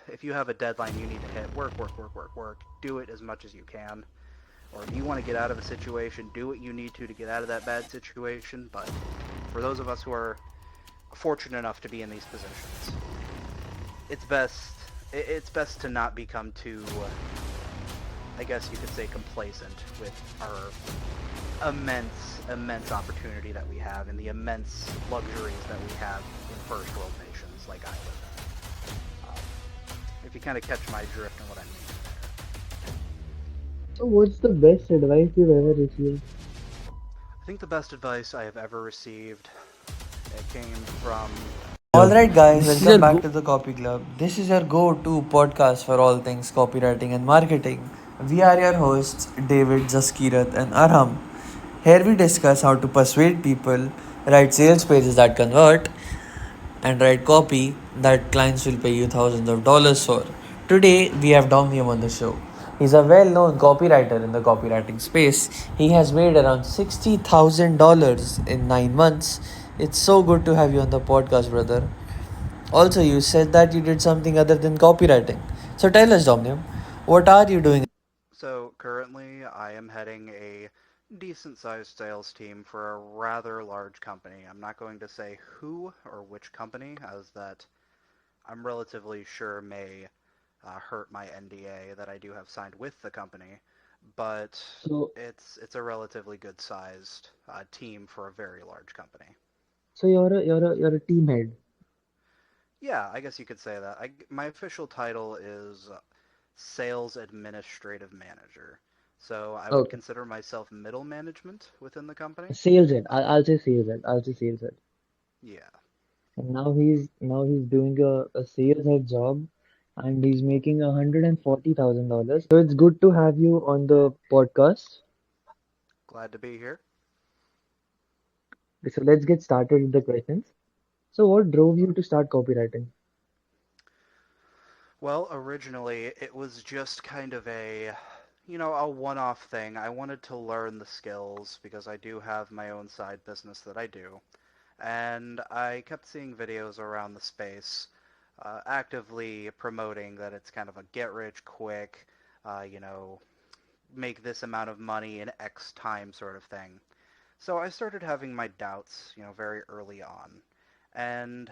if you have a deadline you need to hit, work, work, work, work, work. Do it as much as you can. Or if you want to get out of a situation, do what you need to get out of that bad situation. But for those of us who are fortunate enough to be in these positions, it's best to not become too, I guess you could say, complacent with our immense opportunity that we have and the immense luxuries that we have in first world nations like I live in. If you kind of catch my drift and what I mean. So, what's the best advice you've ever received? I think the best advice I have ever received, it came from Alright, guys, This is a welcome back go. to the Copy Club. This is your go to podcast for all things copywriting and marketing. We are your hosts, David, Jaskirat, and Arham. Here we discuss how to persuade people, write sales pages that convert, and write copy that clients will pay you thousands of dollars for. Today, we have Domium on the show. He's a well known copywriter in the copywriting space. He has made around $60,000 in 9 months. It's so good to have you on the podcast, brother. Also, you said that you did something other than copywriting. So tell us, Domium, what are you doing? So currently I am heading a decent sized sales team for a rather large company. I'm not going to say who or which company, as that I'm relatively sure may hurt my NDA that I do have signed with the company, but So, it's a relatively good sized team for a very large company. so you're a team head. Yeah, I guess you could say that. My official title is Sales Administrative Manager. So I would Okay. consider myself middle management within the company. Sales head. I'll say sales head. I'll say sales head. Yeah. And now he's doing a sales head job, and he's making $140,000. So it's good to have you on the podcast. Glad to be here. So let's get started with the questions. So what drove you to start copywriting? Well, originally it was just kind of a one-off thing. I wanted to learn the skills because I do have my own side business that I do. And I kept seeing videos around the space actively promoting that it's kind of a get rich quick, uh, you know, make this amount of money in X time sort of thing. So I started having my doubts, very early on. And,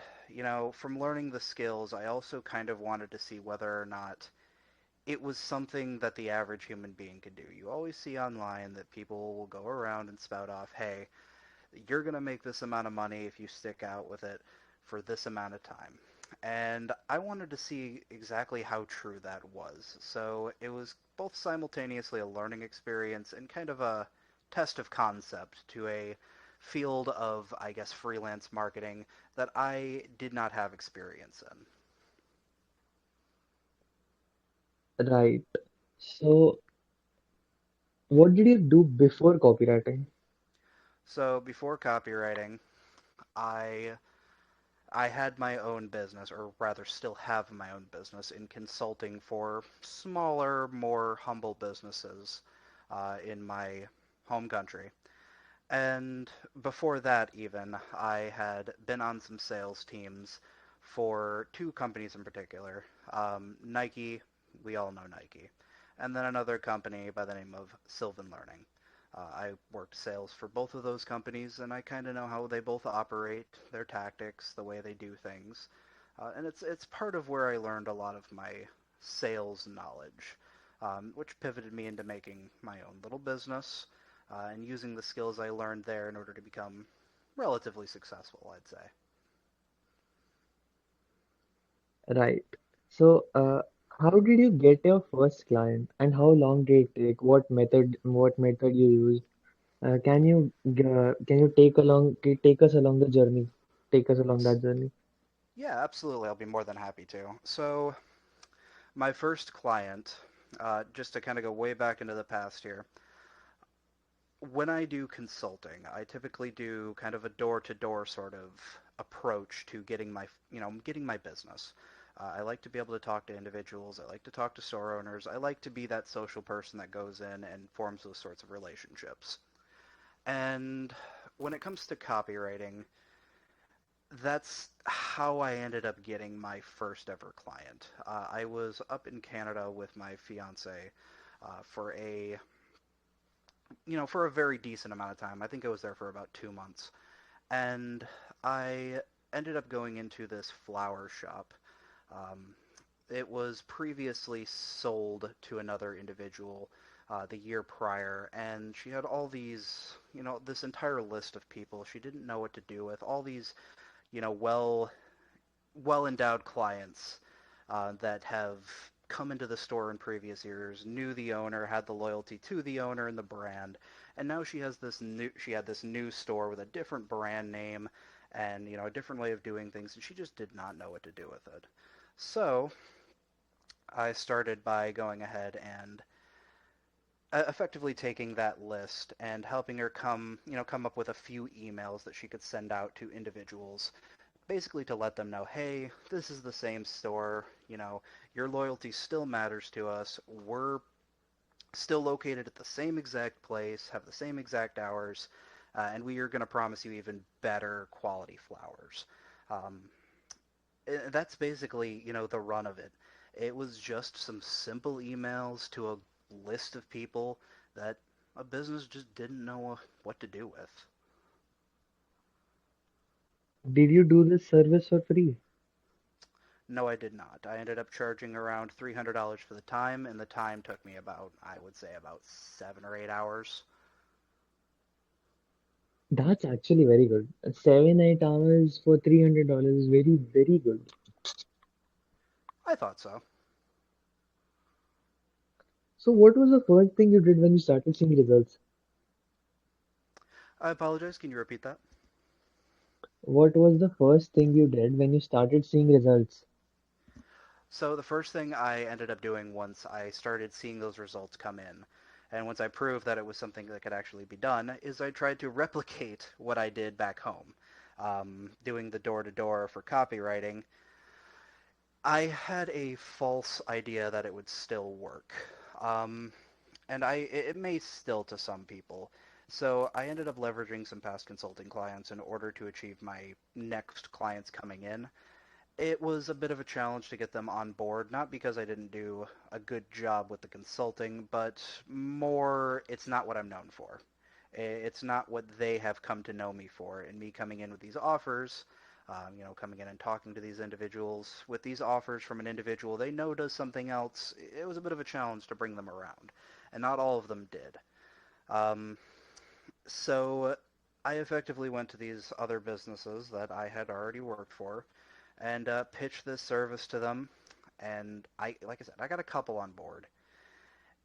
from learning the skills, I also kind of wanted to see whether or not it was something that the average human being could do. You always see online that people will go around and spout off, hey, you're going to make this amount of money if you stick out with it for this amount of time. And I wanted to see exactly how true that was. So it was both simultaneously a learning experience and kind of a test of concept to a field of, I guess, freelance marketing that I did not have experience in. Right. So what did you do before copywriting? So before copywriting, I I had my own business, or rather still have my own business in consulting for smaller, more humble businesses in my home country. And before that, even, I had been on some sales teams for two companies in particular. Nike, we all know Nike, and then another company by the name of Sylvan Learning. I worked sales for both of those companies, and I kind of know how they both operate, their tactics, the way they do things, and it's part of where I learned a lot of my sales knowledge, which pivoted me into making my own little business and using the skills I learned there in order to become relatively successful, I'd say. Right. So how did you get your first client and how long did it take? What method you used? Can you take us along the journey? Take us along that journey. Yeah, absolutely. I'll be more than happy to. So, my first client, just to kind of go way back into the past here, when I do consulting, I typically do kind of a door-to-door sort of approach to getting my business. I like to be able to talk to individuals. I like to talk to store owners. I like to be that social person that goes in and forms those sorts of relationships. And when it comes to copywriting, that's how I ended up getting my first ever client. I was up in Canada with my fiance for a very decent amount of time. I think I was there for about 2 months, and I ended up going into this flower shop. Um, it was previously sold to another individual the year prior, and she had all these, this entire list of people she didn't know what to do with, all these, well endowed clients that have come into the store in previous years, knew the owner, had the loyalty to the owner and the brand, and now she had this new store with a different brand name and a different way of doing things, and she just did not know what to do with it. So I started by going ahead and effectively taking that list and helping her come up with a few emails that she could send out to individuals, basically to let them know, hey, this is the same store, your loyalty still matters to us. We're still located at the same exact place, have the same exact hours, and we are going to promise you even better quality flowers. Um, that's basically, the run of it. It was just some simple emails to a list of people that a business just didn't know what to do with. Did you do this service for free? No, I did not. I ended up charging around $300 for the time, and the time took me about, I would say, about 7 or 8 hours. That's actually very good. 7, 8 hours for $300 is very, very good. I thought so. So, what was the first thing you did when you started seeing results? I apologize. Can you repeat that? What was the first thing you did when you started seeing results? So the first thing I ended up doing once I started seeing those results come in, and once I proved that it was something that could actually be done, is I tried to replicate what I did back home, doing the door-to-door for copywriting. I had a false idea that it would still work. Um, and it may still to some people. So I ended up leveraging some past consulting clients in order to achieve my next clients coming in. It was a bit of a challenge to get them on board, not because I didn't do a good job with the consulting, but more it's not what I'm known for. It's not what they have come to know me for. And me coming in with these offers, coming in and talking to these individuals with these offers from an individual they know does something else, it was a bit of a challenge to bring them around. And not all of them did. Um, so I effectively went to these other businesses that I had already worked for and pitched this service to them. And like I said, I got a couple on board.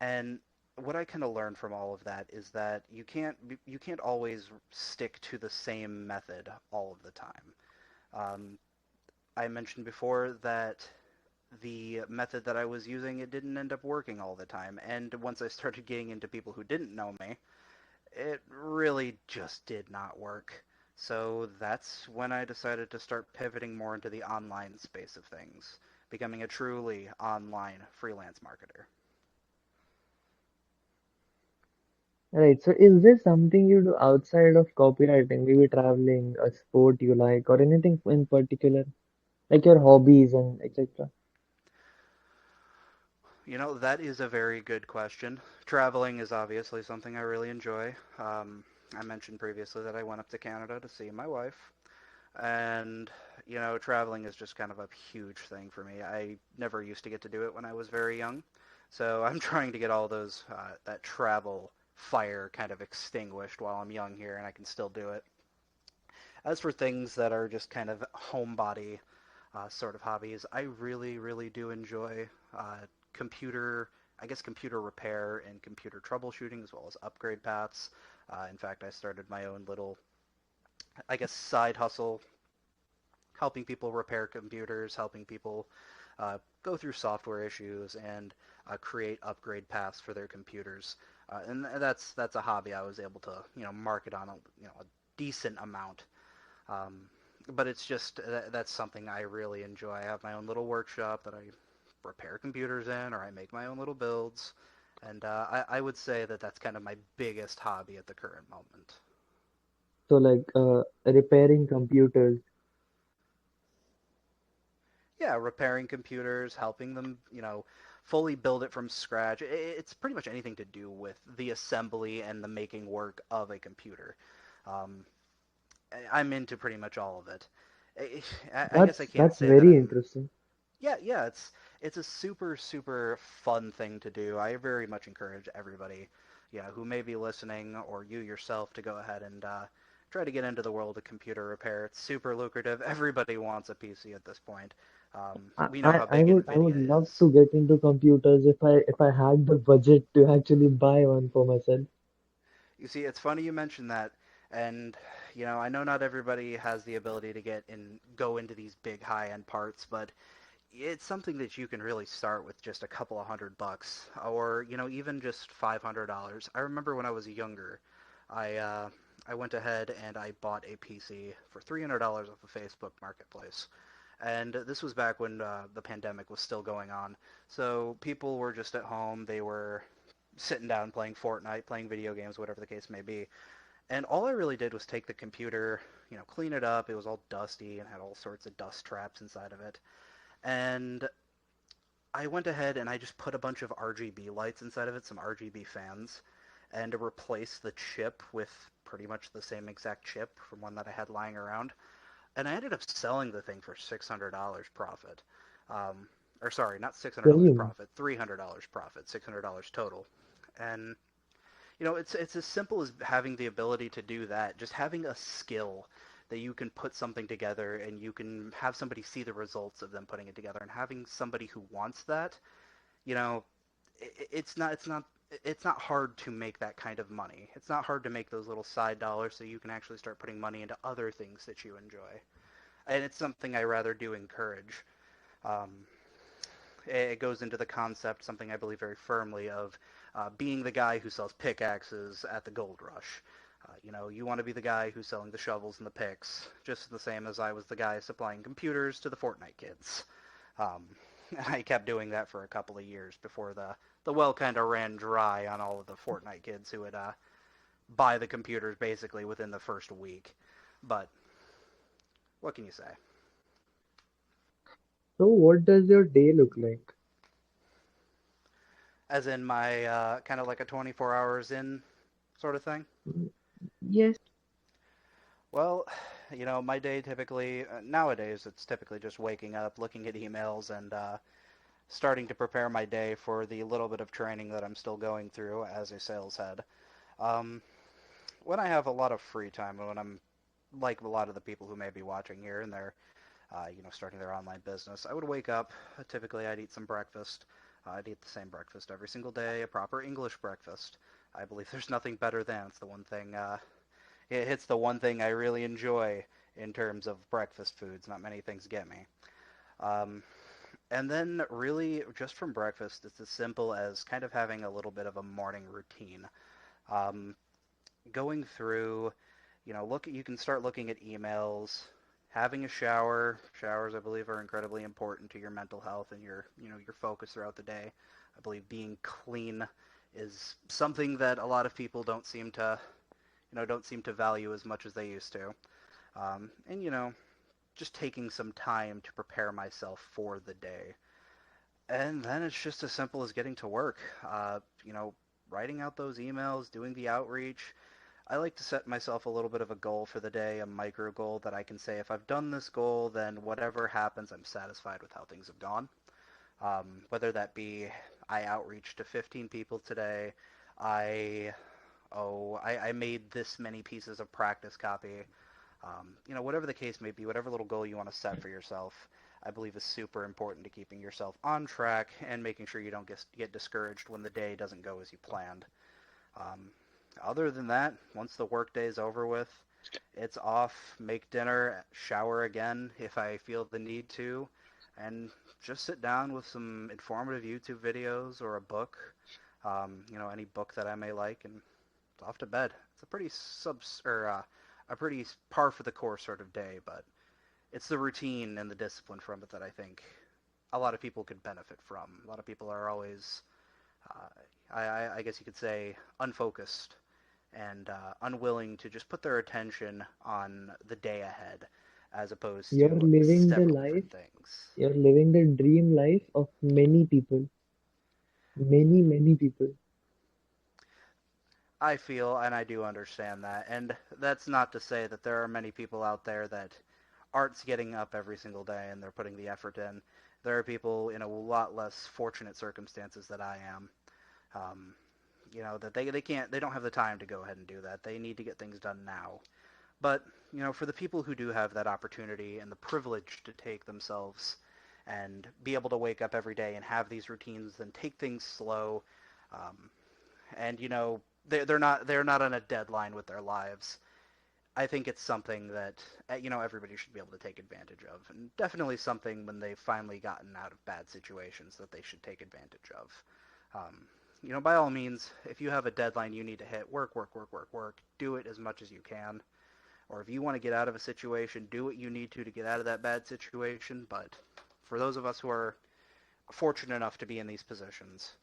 And what I kind of learned from all of that is that you can't always stick to the same method all of the time. Um, I mentioned before that the method that I was using, it didn't end up working all the time. And once I started getting into people who didn't know me, it really just did not work. So that's when I decided to start pivoting more into the online space of things, becoming a truly online freelance marketer. Right, so is there something you do outside of copywriting, maybe traveling, a sport you like, or anything in particular, like your hobbies and etc.? That is a very good question. Traveling is obviously something I really enjoy. I mentioned previously that I went up to Canada to see my wife, and traveling is just kind of a huge thing for me. I never used to get to do it when I was very young, so I'm trying to get all those that travel fire kind of extinguished while I'm young here, and I can still do it. As for things that are just kind of homebody sort of hobbies, I really, really do enjoy computer, I guess computer repair and computer troubleshooting as well as upgrade paths. In fact, I started my own little, I guess, side hustle helping people repair computers, helping people go through software issues and create upgrade paths for their computers. And that's a hobby I was able to market on a decent amount. Um, but it's just that's something I really enjoy. I have my own little workshop that I repair computers in, or I make my own little builds. And I would say that that's kind of my biggest hobby at the current moment. So, like repairing computers. Yeah, repairing computers, helping them, fully build it from scratch. It's pretty much anything to do with the assembly and the making work of a computer. Um, I'm into pretty much all of it. I guess I can't That's say that very I'm. interesting. Yeah, yeah, it's a super super fun thing to do. I very much encourage everybody, who may be listening or you yourself to go ahead and try to get into the world of computer repair. It's super lucrative. Everybody wants a PC at this point. We know how I big I would Nvidia love is. to get into computers if I had the budget to actually buy one for myself. You see, it's funny you mentioned that, and I know not everybody has the ability to go into these big high-end parts, but it's something that you can really start with just a couple of $100, or even just $500. I remember when I was younger, I uh, I went ahead and I bought a PC for $300 off of Facebook Marketplace, and this was back when the pandemic was still going on. So people were just at home. They were sitting down playing Fortnite, playing video games, whatever the case may be. And all I really did was take the computer, clean it up. It was all dusty and had all sorts of dust traps inside of it. And I went ahead and I just put a bunch of RGB lights inside of it, some RGB fans, and to replace the chip with pretty much the same exact chip from one that I had lying around. And I ended up selling the thing for $600 profit. Um, or sorry, not $600 Same. profit, $300 profit, $600 total. And it's as simple as having the ability to do that, just having a skill that you can put something together and you can have somebody see the results of them putting it together, and having somebody who wants that, you know, it's not hard to make that kind of money. It's not hard to make those little side dollars so you can actually start putting money into other things that you enjoy. And it's something I rather do encourage. Um, it goes into the concept, something I believe very firmly, of being the guy who sells pickaxes at the gold rush. You want to be the guy who's selling the shovels and the picks, just the same as I was the guy supplying computers to the Fortnite kids. Um, I kept doing that for a couple of years before the well kind of ran dry on all of the Fortnite kids who would buy the computers basically within the first week. But what can you say? So what does your day look like? As in my kind of like a 24 hours in sort of thing? Mm, yes. Well, my day typically, nowadays, it's typically just waking up, looking at emails, and starting to prepare my day for the little bit of training that I'm still going through as a sales head. Um, when I have a lot of free time, when I'm like a lot of the people who may be watching here and they're, starting their online business, I would wake up. Typically, I'd eat some breakfast. I'd eat the same breakfast every single day, a proper English breakfast. I believe there's nothing better than it's the one thing it hits the one thing I really enjoy in terms of breakfast foods. Not many things get me. Um, and then really just from breakfast, it's as simple as kind of having a little bit of a morning routine. Um, Going through, you can start looking at emails, having a shower. Showers, I believe, are incredibly important to your mental health and your focus throughout the day. I believe being clean is something that a lot of people don't seem to value as much as they used to. And just taking some time to prepare myself for the day. And then it's just as simple as getting to work. Writing out those emails, doing the outreach. I like to set myself a little bit of a goal for the day, a micro goal that I can say if I've done this goal, then whatever happens, I'm satisfied with how things have gone. Whether that be I outreach to 15 people today, I I made this many pieces of practice copy. Whatever the case may be, whatever little goal you want to set for yourself, I believe is super important to keeping yourself on track and making sure you don't get discouraged when the day doesn't go as you planned. Um, Other than that, once the workday is over with, it's off, make dinner, shower again if I feel the need to, and just sit down with some informative YouTube videos or a book, any book that I may like, and off to bed. It's a pretty a pretty par for the course sort of day, but it's the routine and the discipline from it that I think a lot of people could benefit from. A lot of people are always, I guess you could say, unfocused and unwilling to just put their attention on the day ahead. as opposed You're to living the several life, different things. you're living the dream life of many people, many, many people. I feel and I do understand that. And that's not to say that there are many people out there that aren't getting up every single day and they're putting the effort in. There are people in a lot less fortunate circumstances that I am. Um, that they don't have the time to go ahead and do that. They need to get things done now. But, for the people who do have that opportunity and the privilege to take themselves and be able to wake up every day and have these routines and take things slow, um, and they're not on a deadline with their lives. I think it's something that everybody should be able to take advantage of, and definitely something when they've finally gotten out of bad situations that they should take advantage of. By all means, if you have a deadline you need to hit, work, work, work, work, work. Do it as much as you can. Or if you want to get out of a situation, do what you need to get out of that bad situation. But for those of us who are fortunate enough to be in these positions,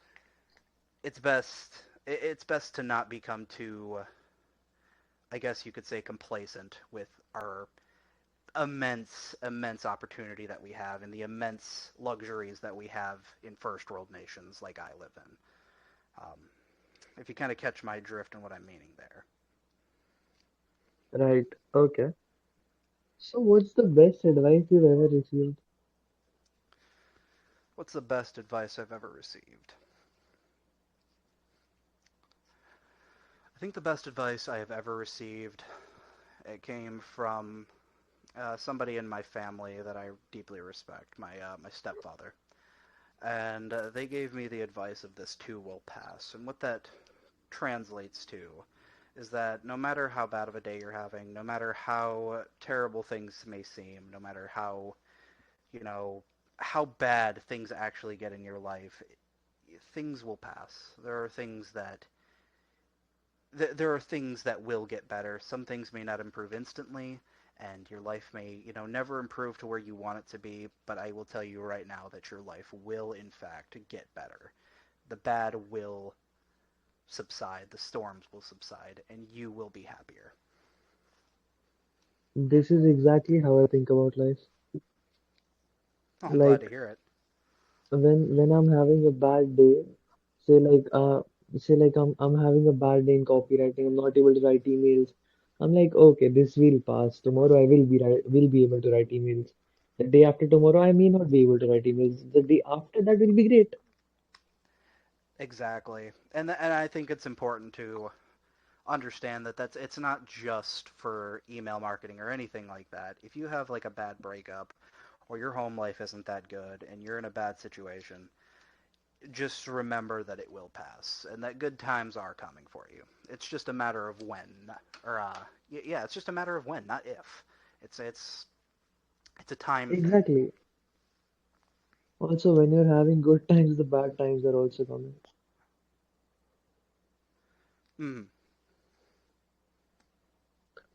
it's best to not become too, I guess you could say, complacent with our immense, immense opportunity that we have and the immense luxuries that we have in first world nations like I live in. Um, if you kind of catch my drift and what I'm meaning there. Right. Okay. So what's the best advice you've ever received? What's the best advice I've ever received? I think the best advice I have ever received, it came from somebody in my family that I deeply respect, my stepfather. And they gave me the advice of this too will pass. And what that translates to is that no matter how bad of a day you're having, no matter how terrible things may seem, no matter you know, how bad things actually get in your life, things will pass. There are things that will get better. Some things may not improve instantly, and your life may, never improve to where you want it to be, but I will tell you right now that your life will, in fact, get better. The bad will subside, the storms will subside, and you will be happier. This is exactly how I think about life. Oh, I'm glad to Like hear it. when I'm having a bad day, say like uh say like I'm having a bad day in copywriting, I'm not able to write emails. I'm like, okay, this will pass. Tomorrow will be able to write emails. The day after tomorrow I may not be able to write emails. The day after that will be great. Exactly. And I think it's important to understand that it's not just for email marketing or anything like that. If you have like a bad breakup or your home life isn't that good and you're in a bad situation, just remember that it will pass and that good times are coming for you. It's just a matter of when, or yeah, it's just a matter of when, not if. It's a time thing. Exactly. Also, when you're having good times, the bad times are also coming. Mm.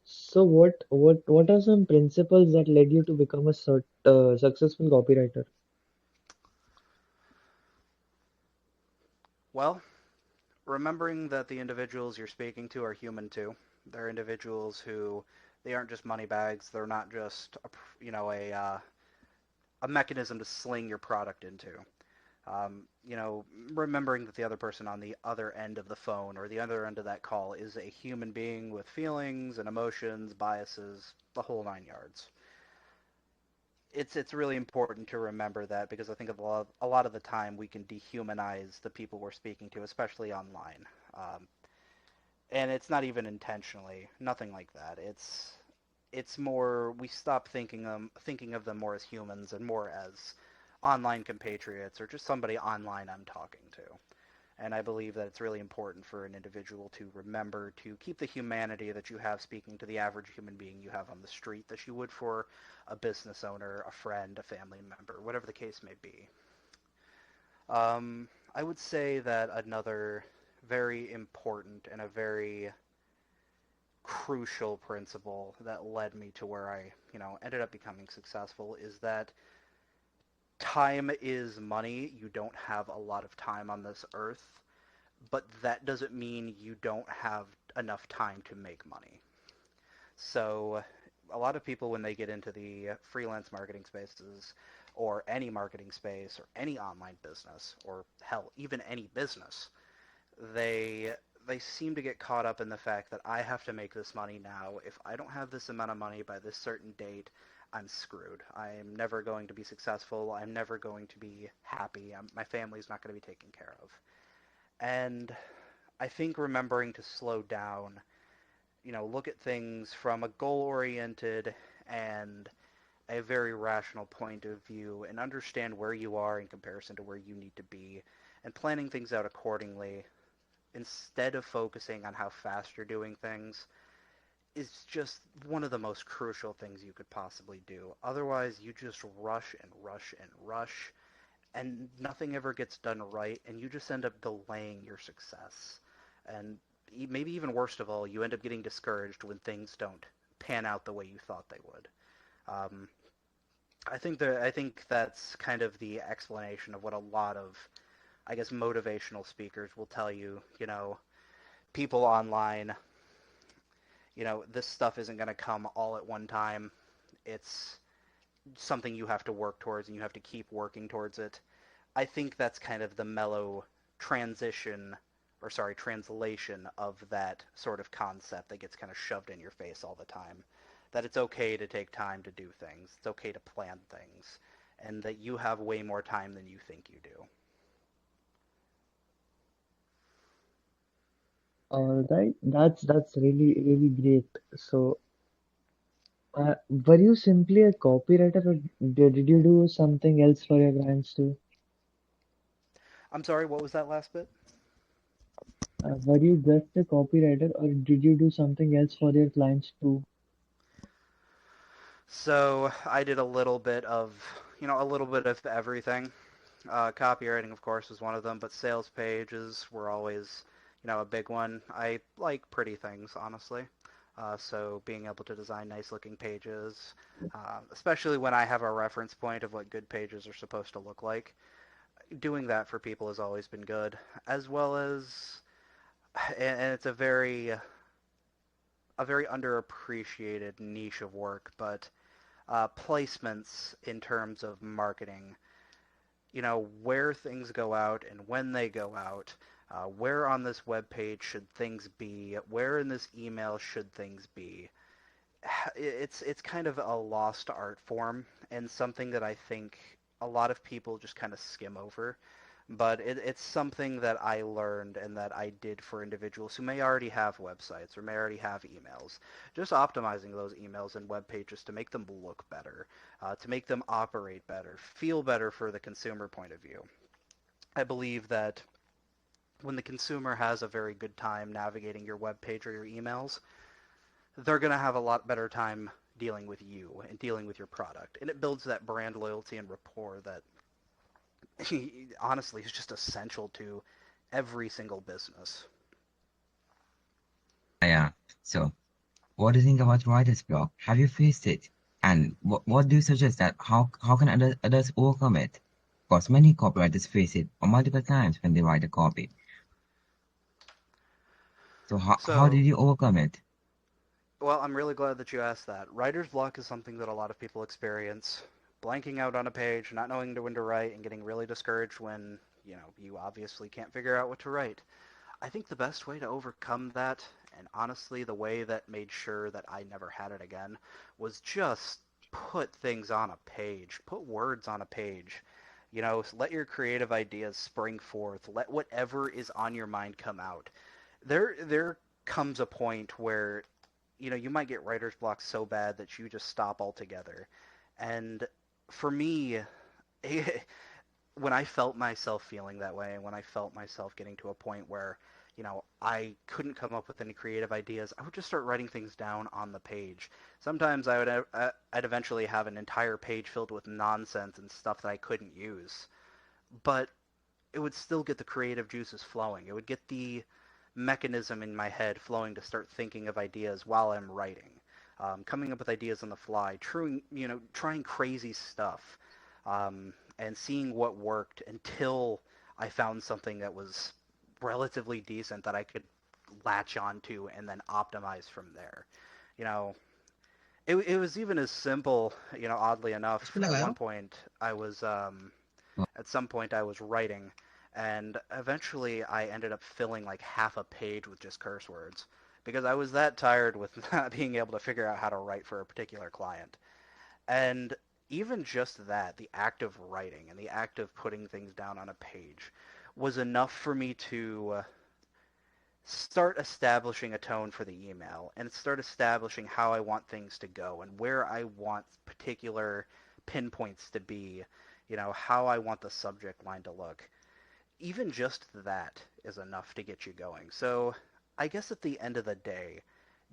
So what are some principles that led you to become a successful copywriter? Well, remembering that the individuals you're speaking to are human too. They're individuals who they aren't just money bags. They're not just a mechanism to sling your product into. Um, you know, remembering that the other person on the other end of the phone or the other end of that call is a human being with feelings and emotions, biases, the whole nine yards. It's really important to remember that because I think a lot of the time we can dehumanize the people we're speaking to, especially online. And it's not even intentionally, nothing like that. It's more we stop thinking of them more as humans and more as online compatriots or just somebody online I'm talking to. And I believe that it's really important for an individual to remember to keep the humanity that you have speaking to the average human being you have on the street that you would for a business owner, a friend, a family member, whatever the case may be. I would say that another very important and a very crucial principle that led me to where I, ended up becoming successful is that time is money. You don't have a lot of time on this earth, but that doesn't mean you don't have enough time to make money. So a lot of people when they get into the freelance marketing spaces or any marketing space or any online business or hell, even any business, they they seem to get caught up in the fact that I have to make this money now. If I don't have this amount of money by this certain date, I'm screwed. I'm never going to be successful. I'm never going to be happy. My family's not going to be taken care of. And I think remembering to slow down, look at things from a goal-oriented and a very rational point of view and understand where you are in comparison to where you need to be and planning things out accordingly instead of focusing on how fast you're doing things is just one of the most crucial things you could possibly do. Otherwise, you just rush and rush and rush, and nothing ever gets done right, and you just end up delaying your success. And maybe even worst of all, you end up getting discouraged when things don't pan out the way you thought they would. Um, I think that's kind of the explanation of what a lot of, I guess, motivational speakers will tell you. People online, this stuff isn't going to come all at one time. It's something you have to work towards, and you have to keep working towards it. I think that's kind of the mellow transition, or sorry, translation of that sort of concept that gets kind of shoved in your face all the time. That it's okay to take time to do things. It's okay to plan things, and that you have way more time than you think you do. All right, that's really really great. So, were you simply a copywriter, or did you do something else for your clients too? I'm sorry, what was that last bit? Were you just a copywriter, or did you do something else for your clients too? So I did a little bit of everything. Copywriting, of course, was one of them, but sales pages were always, a big one. I like pretty things, honestly. So being able to design nice looking pages, especially when I have a reference point of what good pages are supposed to look like, doing that for people has always been good, as well as, and it's a very underappreciated niche of work, but placements in terms of marketing, where things go out and when they go out, where on this web page should things be, where in this email should things be. It's kind of a lost art form and something that I think a lot of people just kind of skim over. But it's something that I learned and that I did for individuals who may already have websites or may already have emails. Just optimizing those emails and web pages to make them look better, to make them operate better, feel better for the consumer point of view. I believe that when the consumer has a very good time navigating your web page or your emails, they're going to have a lot better time dealing with you and dealing with your product. And it builds that brand loyalty and rapport that honestly is just essential to every single business. Yeah. So, what do you think about writer's block? Have you faced it? And what do you suggest that how can others overcome it? Because many copywriters face it multiple times when they write a copy. So how So, did you overcome it? well, I'm really glad that you asked that. Writer's block is something that a lot of people experience. Blanking out on a page, not knowing when to write, and getting really discouraged when, you obviously can't figure out what to write. I think the best way to overcome that, and honestly the way that made sure that I never had it again, was just put things on a page. Put words on a page. Let your creative ideas spring forth. Let whatever is on your mind come out. There comes a point where, you might get writer's block so bad that you just stop altogether. And for me, when I felt myself feeling that way, and when I felt myself getting to a point where, I couldn't come up with any creative ideas, I would just start writing things down on the page. Sometimes I'd eventually have an entire page filled with nonsense and stuff that I couldn't use, but it would still get the creative juices flowing. It would get the mechanism in my head flowing to start thinking of ideas while I'm writing, coming up with ideas on the fly, trying crazy stuff, and seeing what worked until I found something that was relatively decent that I could latch onto and then optimize from there. You know, It was even as simple, oddly enough, उसको at one लगाया point I was at some point I was writing, and eventually I ended up filling like half a page with just curse words because I was that tired with not being able to figure out how to write for a particular client. And even just that, the act of writing and the act of putting things down on a page was enough for me to start establishing a tone for the email and start establishing how I want things to go and where I want particular pinpoints to be, how I want the subject line to look. Even just that is enough to get you going. So I guess at the end of the day,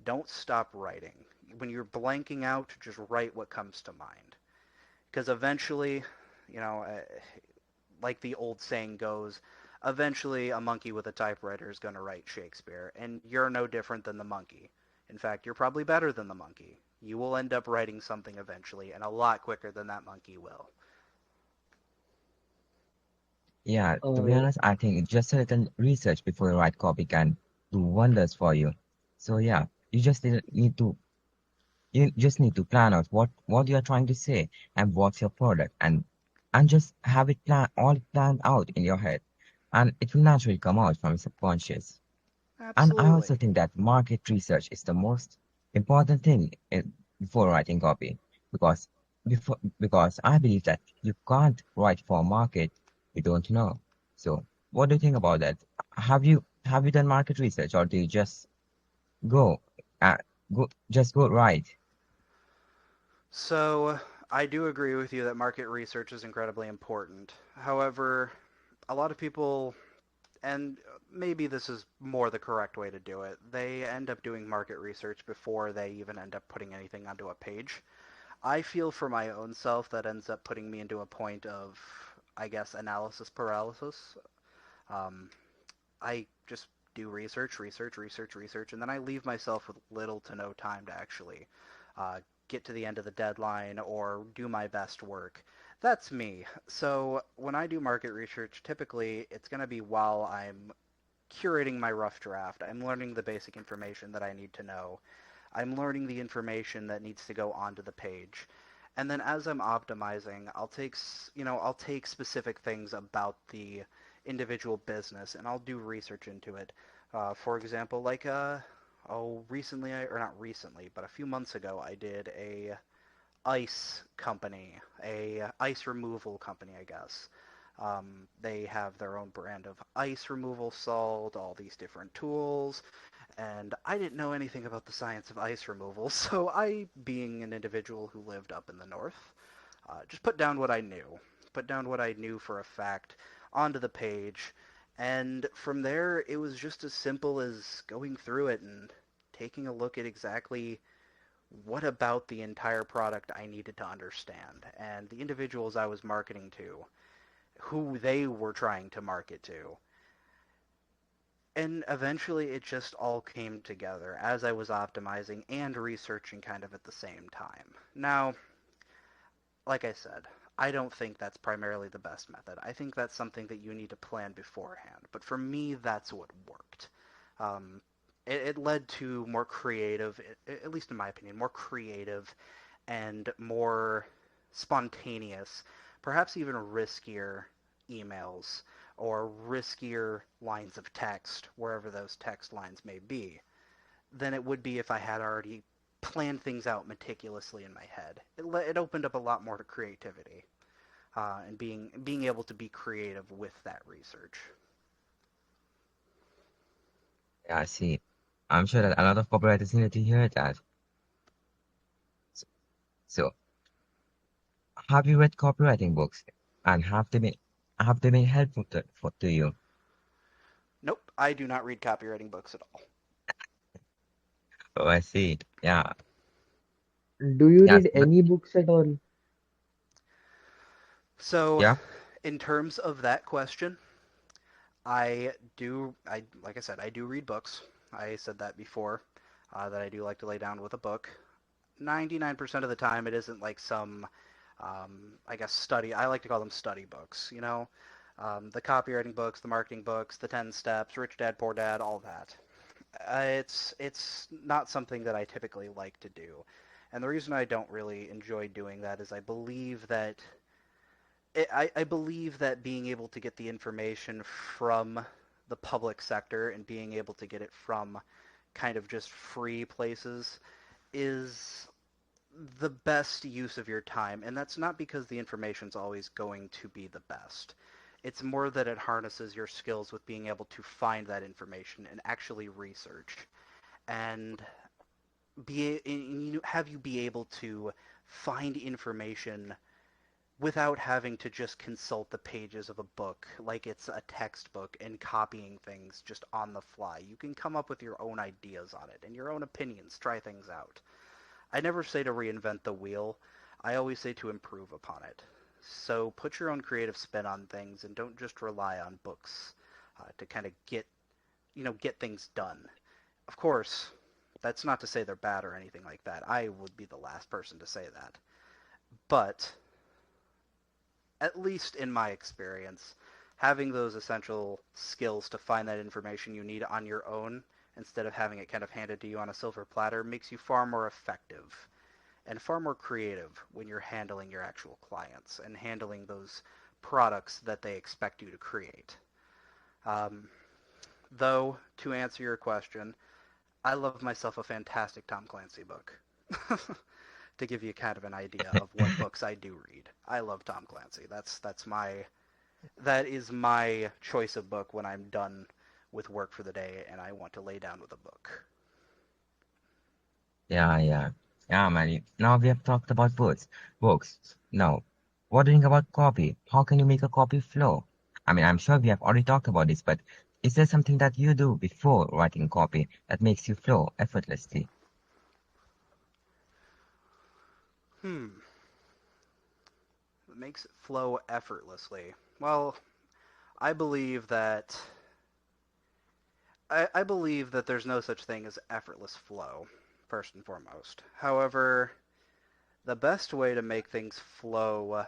don't stop writing. When you're blanking out, just write what comes to mind. Because eventually, you know, uh, like the old saying goes, eventually a monkey with a typewriter is going to write Shakespeare, and you're no different than the monkey. In fact, you're probably better than the monkey. You will end up writing something eventually, and a lot quicker than that monkey will. Yeah, to be Uh, honest, I think just a little research before you write copy can do wonders for you. So yeah, you just need to plan out what you are trying to say and what's your product and just have it all planned out in your head, and it will naturally come out from your subconscious. And I also Absolutely. think that market research is the most important thing before writing copy, because because I believe that you can't write for a market you don't know. So what do you think about that? Have you done market research, or do you just go uh, go right? So I do agree with you that market research is incredibly important. However, a lot of people, and maybe this is more the correct way to do it, they end up doing market research before they even end up putting anything onto a page. I feel for my own self that ends up putting me into a point of, I guess, analysis paralysis. Um, I just do research, research, research, research, and then I leave myself with little to no time to actually get to the end of the deadline or do my best work. That's me. So when I do market research, typically it's going to be while I'm curating my rough draft. I'm learning the basic information that I need to know. I'm learning the information that needs to go onto the page. And then as I'm optimizing, I'll take specific things about the individual business and I'll do research into it. For example, recently, or not recently, but a few months ago, I did a ice company, a ice removal company, I guess. They have their own brand of ice removal salt, all these different tools, and I didn't know anything about the science of ice removal, so I, being an individual who lived up in the north, just put down what I knew for a fact onto the page, and from there it was just as simple as going through it and taking a look at exactly what about the entire product I needed to understand, and the individuals I was marketing to, who they were trying to market to. And eventually it just all came together as I was optimizing and researching kind of at the same time. Now, like I said, I don't think that's primarily the best method. I think that's something that you need to plan beforehand. But for me, that's what worked. Um, it led to more creative, at least in my opinion, more creative and more spontaneous, perhaps even riskier emails or riskier lines of text, wherever those text lines may be, than it would be if I had already planned things out meticulously in my head. It opened up a lot more to creativity and being able to be creative with that research. Yeah, I see. I'm sure that a lot of copywriters need to hear that. So, so have you read copywriting books, and have they been helpful to you? Nope, I do not read copywriting books at all. Oh, I see. Yeah. do you Yes, read but any books at all? So, yeah. in terms of that question, like I said, I do read books. I said that before, that I do like to lay down with a book. 99% of the time, it isn't like some, I guess, study. I like to call them study books, the copywriting books, the marketing books, the 10 steps, Rich Dad, Poor Dad, all that. It's not something that I typically like to do. And the reason I don't really enjoy doing that is I believe that being able to get the information from the public sector and being able to get it from kind of just free places is the best use of your time. And that's not because the information's always going to be the best. It's more that it harnesses your skills with being able to find that information and actually research and have you be able to find information without having to just consult the pages of a book like it's a textbook and copying things just on the fly. You can come up with your own ideas on it and your own opinions, try things out. I never say to reinvent the wheel. I always say to improve upon it. So put your own creative spin on things and don't just rely on books to kind of get things done. Of course, that's not to say they're bad or anything like that. I would be the last person to say that. But at least in my experience, having those essential skills to find that information you need on your own instead of having it kind of handed to you on a silver platter makes you far more effective and far more creative when you're handling your actual clients and handling those products that they expect you to create. Um, though, to answer your question, I love myself a fantastic Tom Clancy book. To give you kind of an idea of what books I do read. I love Tom Clancy. That is my choice of book when I'm done with work for the day and I want to lay down with a book. Yeah, yeah. Yeah, man. Now we have talked about books. Now, what do you think about copy? How can you make a copy flow? I mean, I'm sure we have already talked about this, but is there something that you do before writing copy that makes you flow effortlessly? Hmm. It makes it flow effortlessly. Well, I believe that I believe that there's no such thing as effortless flow, first and foremost. However, the best way to make things flow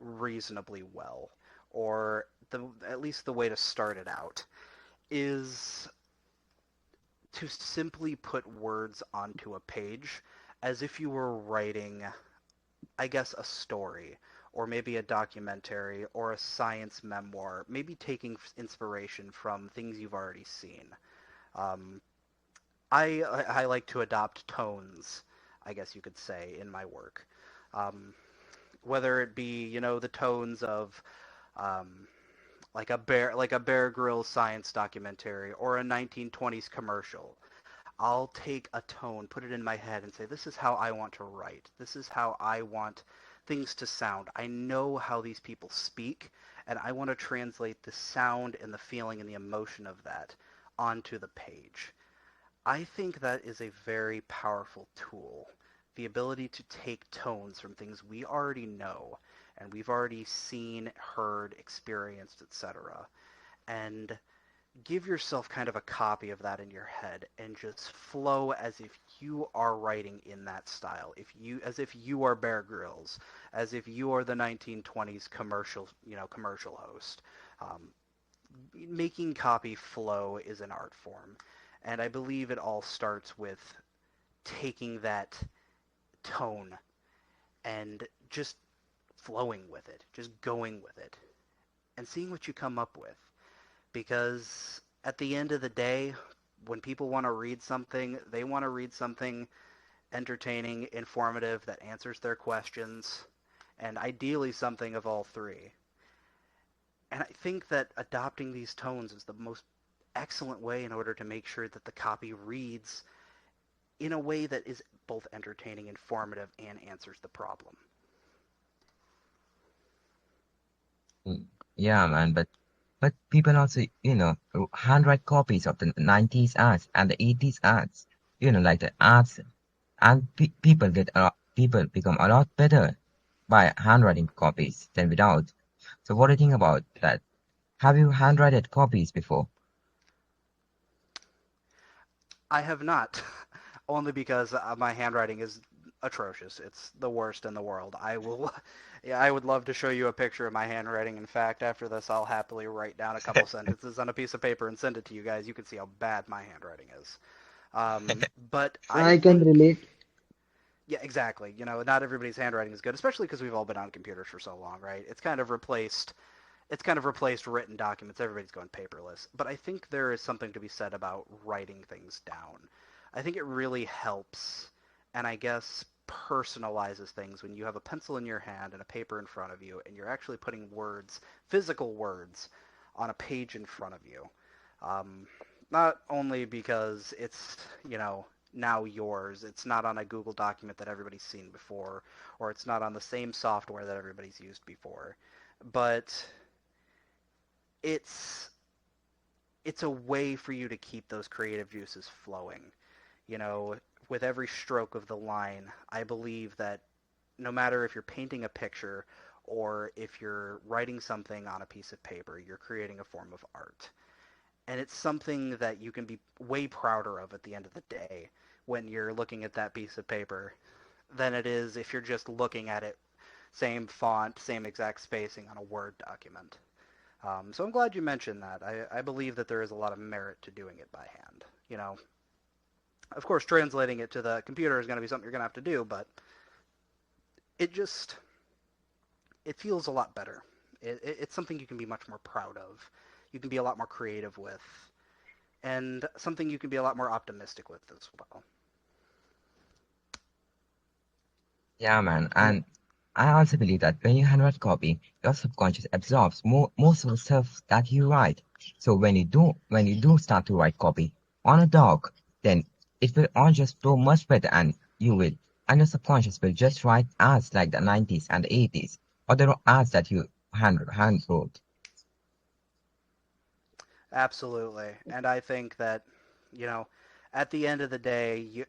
reasonably well, or at least the way to start it out, is to simply put words onto a page as if you were writing, I guess, a story, or maybe a documentary, or a science memoir, maybe taking inspiration from things you've already seen. Um, I like to adopt tones, I guess you could say, in my work. Um, whether it be, the tones of um, like a Bear Grylls science documentary or a 1920s commercial. I'll take a tone, put it in my head, and say, this is how I want to write. This is how I want things to sound. I know how these people speak, and I want to translate the sound and the feeling and the emotion of that onto the page. I think that is a very powerful tool. The ability to take tones from things we already know and we've already seen, heard, experienced, etc., and give yourself kind of a copy of that in your head and just flow as if you are writing in that style. As if you are Bear Grylls, as if you are the 1920s commercial host. Um, Making copy flow is an art form, and I believe it all starts with taking that tone and just flowing with it, just going with it, and seeing what you come up with. Because at the end of the day, when people want to read something, they want to read something entertaining, informative, that answers their questions, and ideally something of all three. And I think that adopting these tones is the most excellent way in order to make sure that the copy reads in a way that is both entertaining, informative, and answers the problem. Mm, yeah, man, but people also, handwrite copies of the 90s ads and the 80s ads, like the ads, and people become a lot better by handwriting copies than without. So what do you think about that? Have you handwritten copies before? I have not, only because my handwriting is atrocious. It's the worst in the world. Yeah, I would love to show you a picture of my handwriting. In fact, after this, I'll happily write down a couple sentences on a piece of paper and send it to you guys. You can see how bad my handwriting is. But I I can think, relate. Yeah, exactly. Not everybody's handwriting is good, especially because we've all been on computers for so long, right? It's kind of replaced written documents. Everybody's going paperless. But I think there is something to be said about writing things down. I think it really helps, and I guess personalizes things when you have a pencil in your hand and a paper in front of you, and you're actually putting words, physical words, on a page in front of you. Um, Not only because it's, now yours, it's not on a Google document that everybody's seen before, or it's not on the same software that everybody's used before, but it's it's a way for you to keep those creative juices flowing. You know, with every stroke of the line, I believe that no matter if you're painting a picture or if you're writing something on a piece of paper, you're creating a form of art. And it's something that you can be way prouder of at the end of the day when you're looking at that piece of paper than it is if you're just looking at it, same font, same exact spacing on a Word document. So I'm glad you mentioned that. I believe that there is a lot of merit to doing it by hand. Of course, translating it to the computer is going to be something you're going to have to do, but it just it feels a lot better. It's something you can be much more proud of. You can be a lot more creative with, and something you can be a lot more optimistic with as well. Yeah, man. Yeah. And I also believe that when you handwrite copy, your subconscious absorbs most of the stuff that you write. So when you do start to write copy on a doc, then it will all just flow much better, and your subconscious will just write ads like the 90s and the 80s, or the ads that you hand wrote. Absolutely. And I think that, you know, at the end of the day,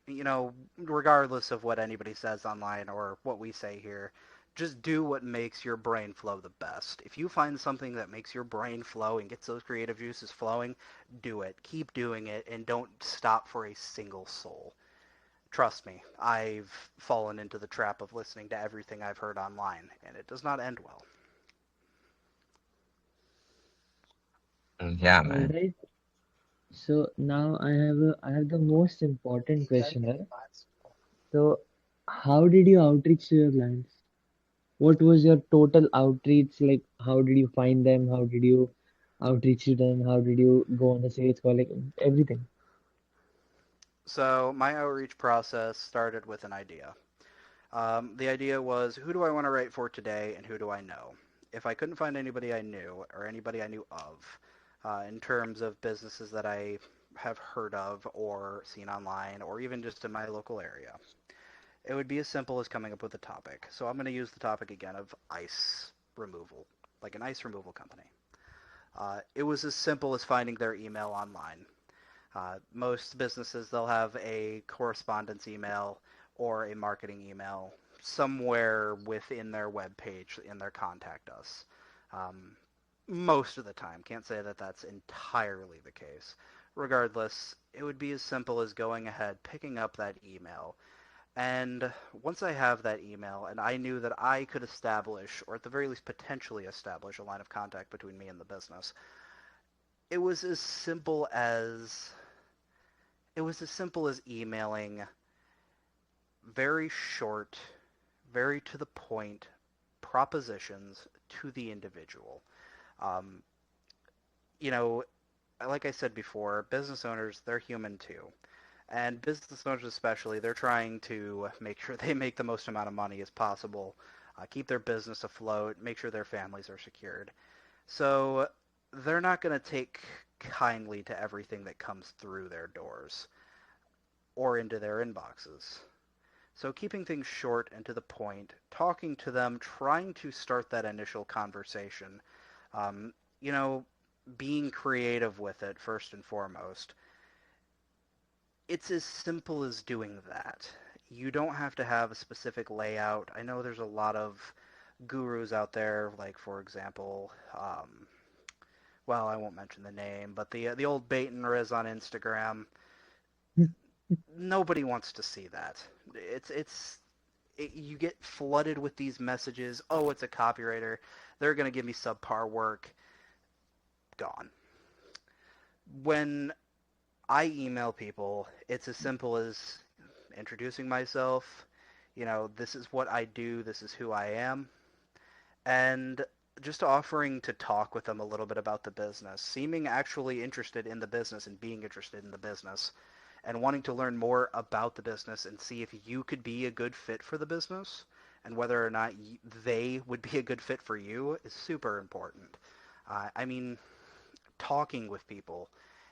regardless of what anybody says online or what we say here, just do what makes your brain flow the best. If you find something that makes your brain flow and gets those creative juices flowing, do it. Keep doing it and don't stop for a single soul. Trust me, I've fallen into the trap of listening to everything I've heard online, and it does not end well. Yeah, All man. right. So now I have the most important question here. So how did you outreach to your clients? What was your total outreach? Like, how did you find them? How did you outreach to them? How did you go on the sales call? Like everything. So my outreach process started with an idea. The idea was, who do I want to write for today and who do I know? If I couldn't find anybody I knew or anybody I knew of in terms of businesses that I have heard of or seen online or even just in my local area, it would be as simple as coming up with a topic. So I'm going to use the topic again of ice removal, like an ice removal company. It was as simple as finding their email online. Most businesses, they'll have a correspondence email or a marketing email somewhere within their web page in their contact us. Um, Most of the time, can't say that that's entirely the case. Regardless, it would be as simple as going ahead, picking up that email, and once I have that email and I knew that I could establish, or at the very least potentially establish, a line of contact between me and the business, it was as simple as it was as simple as emailing very short, very to the point propositions to the individual. Um, you know, like I said before, business owners, they're human too. And business owners especially, they're trying to make sure they make the most amount of money as possible, keep their business afloat, make sure their families are secured. So they're not going to take kindly to everything that comes through their doors or into their inboxes. So keeping things short and to the point, talking to them, trying to start that initial conversation, um, you know, being creative with it first and foremost. It's as simple as doing that. You don't have to have a specific layout. I know there's a lot of gurus out there, like for example, well, I won't mention the name, but the old bait and riz on Instagram. Nobody wants to see that. You get flooded with these messages. Oh, it's a copywriter. They're going to give me subpar work. Gone. When I email people, it's as simple as introducing myself, This is what I do, this is who I am, and just offering to talk with them a little bit about the business, seeming actually interested in the business and being interested in the business, and wanting to learn more about the business and see if you could be a good fit for the business and whether or not they would be a good fit for you is super important. I mean, talking with people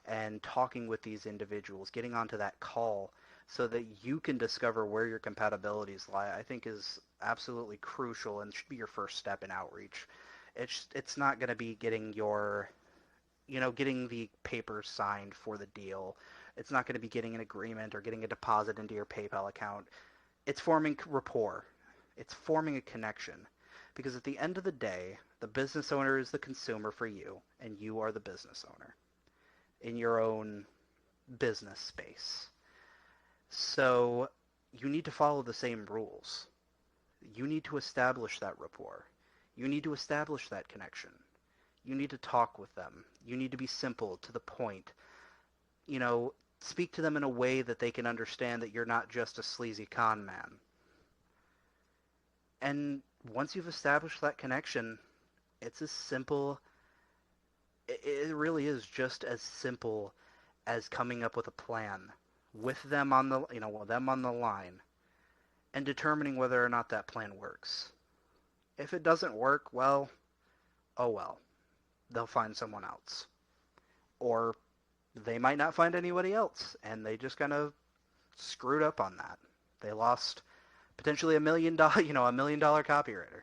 and talking with these individuals, getting onto that call so that you can discover where your compatibilities lie, I think is absolutely crucial and should be your first step in outreach. It's not going to be getting the papers signed for the deal. It's not going to be getting an agreement or getting a deposit into your PayPal account. It's forming rapport. It's forming a connection. Because at the end of the day, the business owner is the consumer for you, and you are the business owner in your own business space. So you need to follow the same rules. You need to establish that rapport. You need to establish that connection. You need to talk with them. You need to be simple, to the point. You know, speak to them in a way that they can understand that you're not just a sleazy con man. And once you've established that connection, it's as simple, it really is just as simple as coming up with a plan with them on the line and determining whether or not that plan works. If it doesn't work, well, oh well. They'll find someone else. Or they might not find anybody else and they just kind of screwed up on that. They lost potentially $1 million copywriter.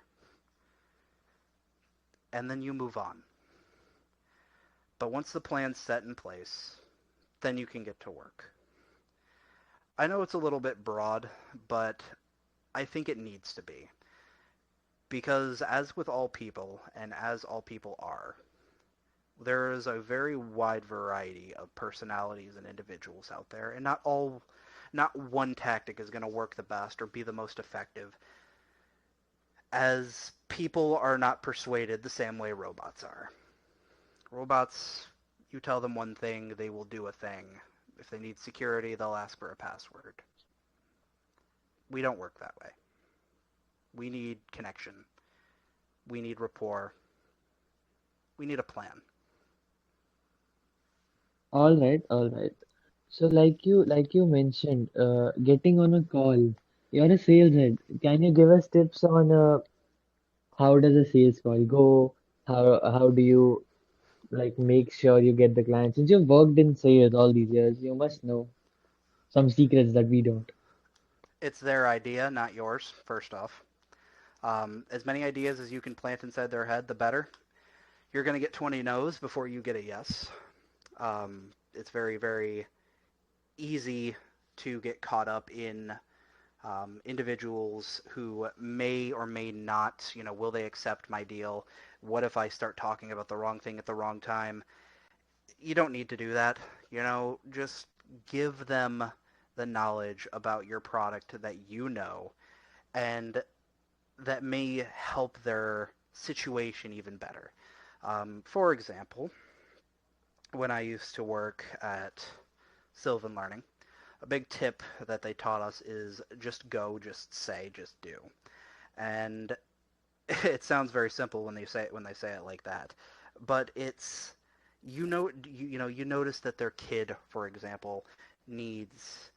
And then you move on. But once the plan's set in place, then you can get to work. I know it's a little bit broad, but I think it needs to be. Because as with all people, and as all people are, there is a very wide variety of personalities and individuals out there, and not one tactic is going to work the best or be the most effective, as people are not persuaded the same way robots are. Robots, you tell them one thing, they will do a thing. If they need security, they'll ask for a password. We don't work that way. We need connection. We need rapport. We need a plan. All right, all right. So like you mentioned, getting on a call. You're a sales head. Can you give us tips on how does a sales call go? How do you like make sure you get the client? Since you've worked in sales all these years, you must know some secrets that we don't. It's their idea, not yours, first off. As many ideas as you can plant inside their head, the better. You're going to get 20 no's before you get a yes. It's very, very easy to get caught up in individuals who may or may not, will they accept my deal? What if I start talking about the wrong thing at the wrong time? You don't need to do that. Just give them the knowledge about your product that you know and that may help their situation even better. For example, when I used to work at Sylvan Learning, a big tip that they taught us is just go, just say, just do. And it sounds very simple when they say it like that, but it's you notice that their kid, for example, needs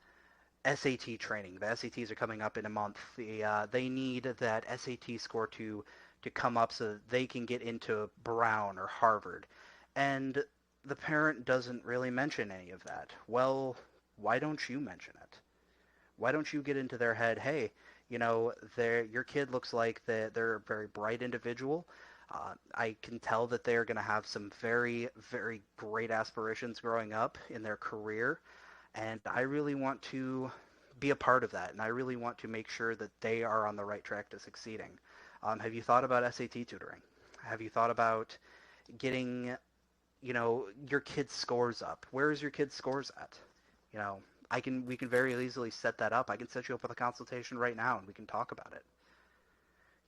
SAT training. The SATs are coming up in a month. They need that SAT score to come up so that they can get into Brown or Harvard. And the parent doesn't really mention any of that. Well, why don't you mention it? Why don't you get into their head, hey, your kid looks like they're a very bright individual. I can tell that they're going to have some very, very great aspirations growing up in their career, and I really want to be a part of that, and I really want to make sure that they are on the right track to succeeding. Have you thought about SAT tutoring? Have you thought about getting, your kid's scores up? Where is your kid's scores at? You know, we can very easily set that up. I can set you up with a consultation right now and we can talk about it.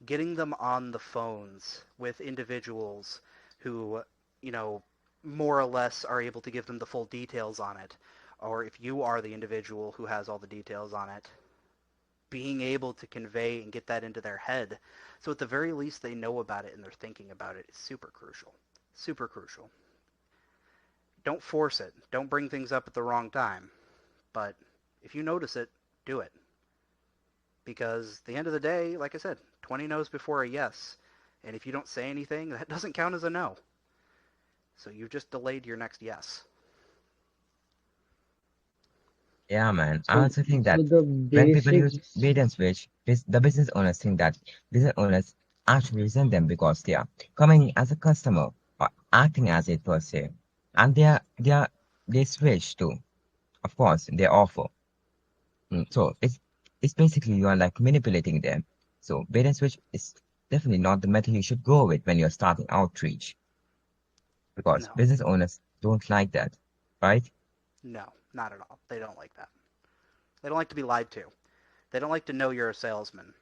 Getting them on the phones with individuals who, you know, more or less are able to give them the full details on it, or if you are the individual who has all the details on it, being able to convey and get that into their head. So at the very least, they know about it and they're thinking about it. It's super crucial. Super crucial. Don't force it. Don't bring things up at the wrong time. But if you notice it, do it. Because at the end of the day, like I said, 20 no's before a yes. And if you don't say anything, that doesn't count as a no. So you've just delayed your next yes. Yeah, man. I So, also think so that the when people use basics. bait and switch, the business owners think that business owners actually resent them because they are coming in as a customer or acting as it per se, and they switch to, of course, their offer. So it's basically you are like manipulating them. So bait and switch is definitely not the method you should go with when you're starting outreach because No, business owners don't like that, right? no, not at all. They don't like that. They don't like to be lied to. They don't like to know you're a salesman.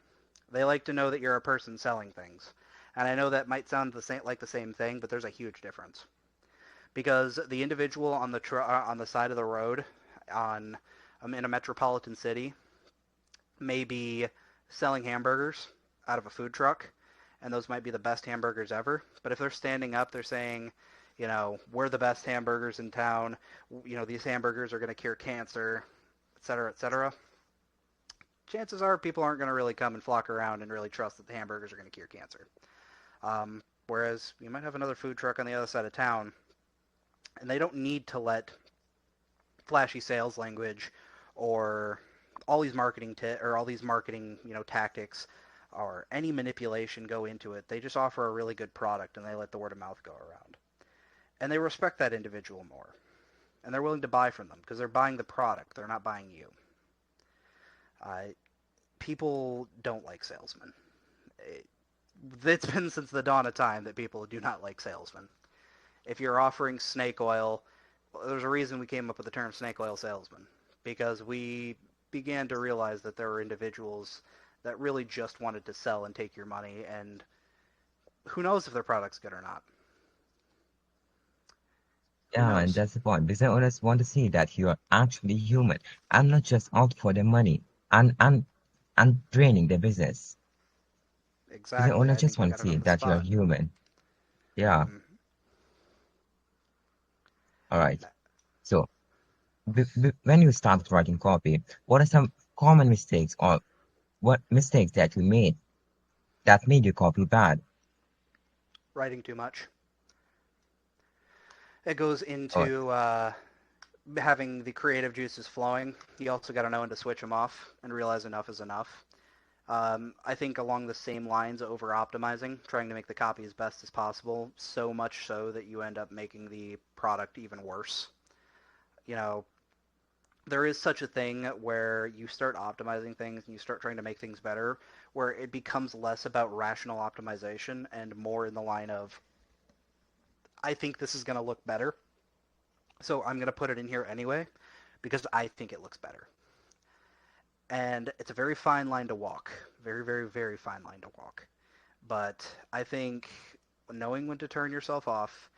They like to know that you're a person selling things. And I know that might sound like the same thing, but there's a huge difference. Because the individual on the side of the road on in a metropolitan city may be selling hamburgers out of a food truck, and those might be the best hamburgers ever. But if they're standing up, they're saying, we're the best hamburgers in town. These hamburgers are going to cure cancer, et cetera, et cetera. Chances are people aren't going to really come and flock around and really trust that the hamburgers are going to cure cancer. Whereas you might have another food truck on the other side of town, and they don't need to let flashy sales language or all these marketing tactics or any manipulation go into it. They just offer a really good product and they let the word of mouth go around. And they respect that individual more. And they're willing to buy from them because they're buying the product. They're not buying you. People don't like salesmen. It's been since the dawn of time that people do not like salesmen. If you're offering snake oil, there's a reason we came up with the term snake oil salesman, because we began to realize that there were individuals that really just wanted to sell and take your money, and who knows if their product's good or not. Who Yeah, and knows? that's the point. Business owners want to see that you are actually human and not just out for their money and draining their business. Business Exactly. owners I just think you want got to it see on the that you are spot. human. Yeah. Mm. All right. So when you start writing copy, what are some common mistakes or what mistakes that you made that made your copy bad? Writing too much. It goes Or into having the creative juices flowing. You also got to know when to switch them off and realize enough is enough. I think along the same lines, over optimizing, trying to make the copy as best as possible, so much so that you end up making the product even worse. You know, there is such a thing where you start optimizing things and you start trying to make things better, where it becomes less about rational optimization and more in the line of, I think this is going to look better, so I'm going to put it in here anyway because I think it looks better. And it's a very fine line to walk. Very, very, very fine line to walk. But I think knowing when to turn yourself off,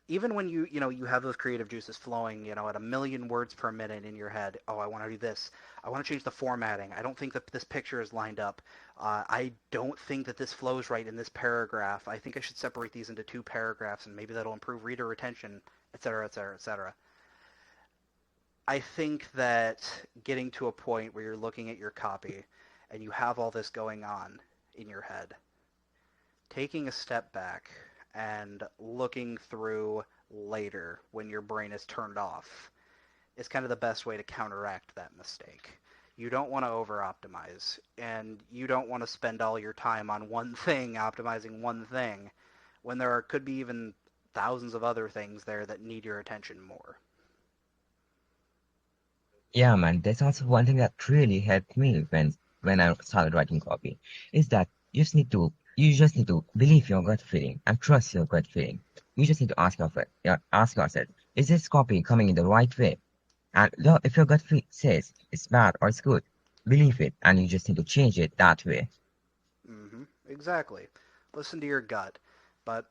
even when you have those creative juices flowing, at a million words per minute in your head. Oh, I want to do this. I want to change the formatting. I don't think that this picture is lined up. I don't think that this flows right in this paragraph. I think I should separate these into two paragraphs, and maybe that'll improve reader retention, et cetera, et cetera, et cetera. I think that getting to a point where you're looking at your copy and you have all this going on in your head, taking a step back and looking through later when your brain is turned off is kind of the best way to counteract that mistake. You don't want to over optimize, and you don't want to spend all your time on one thing, optimizing one thing, when could be even thousands of other things there that need your attention more. yeah, man, that's also one thing that really helped me when I started writing copy is that you just need to believe your gut feeling and trust your gut feeling. You just need to ask yourself, is this copy coming in the right way? And if your gut feel says it's bad or it's good, believe it, and you just need to change it that way. Exactly. Listen to your gut. But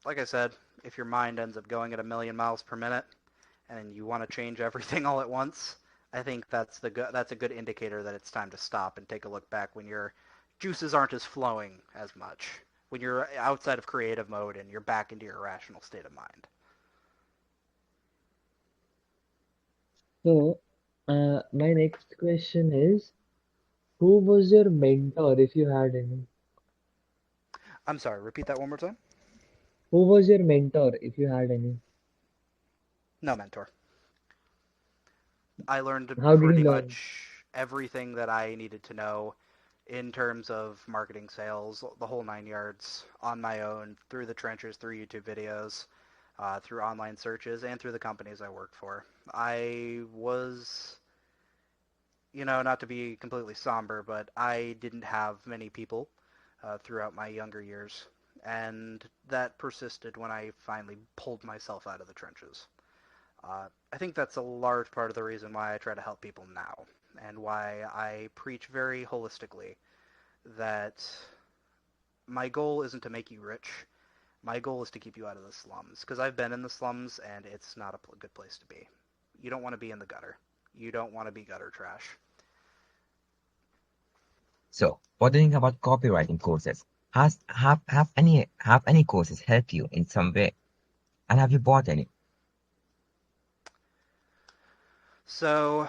like I said, if your mind ends up going at a million miles per minute and you want to change everything all at once, I think that's a good indicator that it's time to stop and take a look back when your juices aren't as flowing as much. When you're outside of creative mode and you're back into your rational state of mind. So, my next question is, who was your mentor if you had any? I'm sorry, repeat that one more time. Who was your mentor if you had any? No mentor. I learned How did you pretty learn? much everything that I needed to know in terms of marketing, sales, the whole nine yards on my own, through the trenches, through YouTube videos, through online searches, and through the companies I worked for. I was, not to be completely somber, but I didn't have many people throughout my younger years, and that persisted when I finally pulled myself out of the trenches. I think that's a large part of the reason why I try to help people now, and why I preach very holistically that my goal isn't to make you rich. My goal is to keep you out of the slums, because I've been in the slums, and it's not a good place to be. You don't want to be in the gutter. You don't want to be gutter trash. So, what do you think about copywriting courses? Have any courses helped you in some way? And have you bought any? So,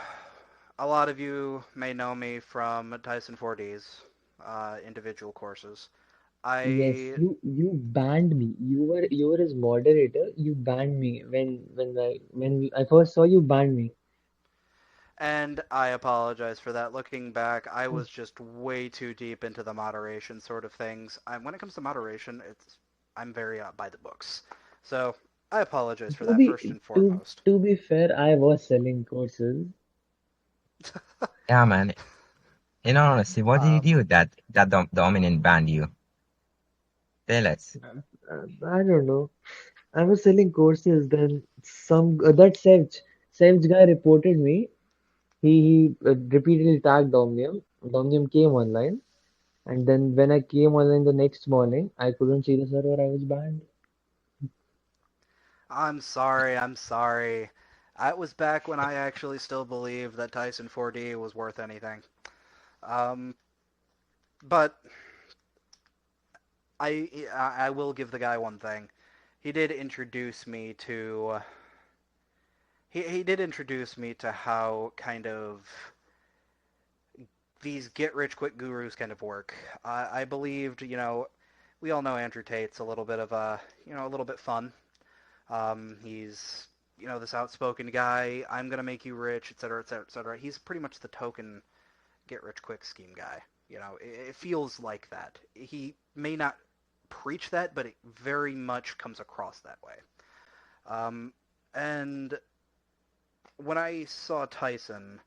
a lot of you may know me from Tyson 4D's individual courses. Yes, I you banned me. You were his moderator. You banned me when I first saw you banned me. And I apologize for that. Looking back, I was just way too deep into the moderation sort of things. When it comes to moderation, I'm very by the books. So I apologize for To that first be and to foremost. to be fair, I was selling courses. Yeah, man. In all honesty, what did you um, do that Dominant banned you? Tell us. I don't know. I was selling courses. Then some that Sevch guy reported me. He repeatedly tagged Domium. Domium came online, and then when I came online the next morning, I couldn't see the server. I was banned. I'm sorry. I'm sorry. It was back when I actually still believed that Tyson 4D was worth anything. Um, but I will give the guy one thing. He did introduce me to he did introduce me to how kind of these get rich quick gurus kind of work. I believed, we all know Andrew Tate's a little bit of a little bit fun. He's, this outspoken guy. I'm gonna make you rich, et cetera, et cetera, et cetera. He's pretty much the token get rich quick scheme guy. It feels like that. He may not preach that, but it very much comes across that way. Um, and when I saw Tyson,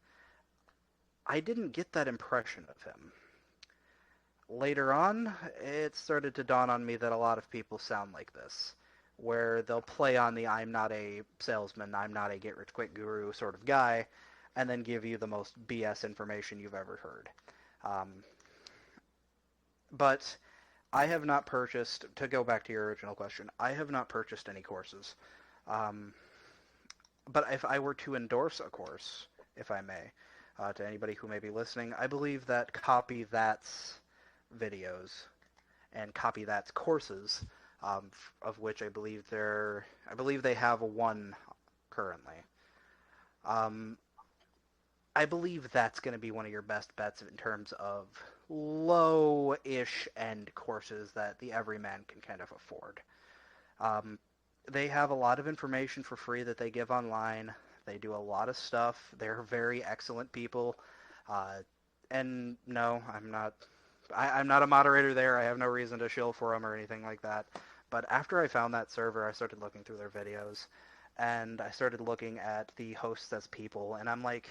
I didn't get that impression of him. Later on, it started to dawn on me that a lot of people sound like this, where they'll play on the I'm not a salesman, I'm not a get rich quick guru sort of guy, and then give you the most BS information you've ever heard. Um, but I have not purchased, to go back to your original question, I have not purchased any courses. Um, but if I were to endorse a course, if I may, to anybody who may be listening, I believe that Copy That's videos and Copy That's courses, of which I believe they have one currently. Um, I believe that's going to be one of your best bets in terms of low-ish end courses that the everyman can kind of afford. Um, they have a lot of information for free that they give online. They do a lot of stuff. They're very excellent people. Uh, and no, I'm not. I'm not a moderator there. I have no reason to shill for them or anything like that. But after I found that server, I started looking through their videos, and I started looking at the hosts as people, and I'm like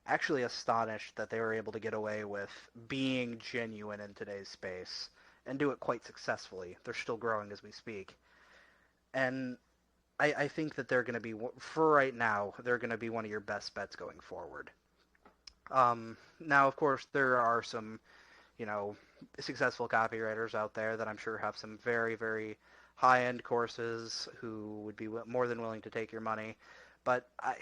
actually astonished that they were able to get away with being genuine in today's space and do it quite successfully. They're still growing as we speak. And I think that they're going to be, for right now, they're going to be one of your best bets going forward. Now, of course, there are some, you know, successful copywriters out there that I'm sure have some very, very high-end courses who would be more than willing to take your money. But I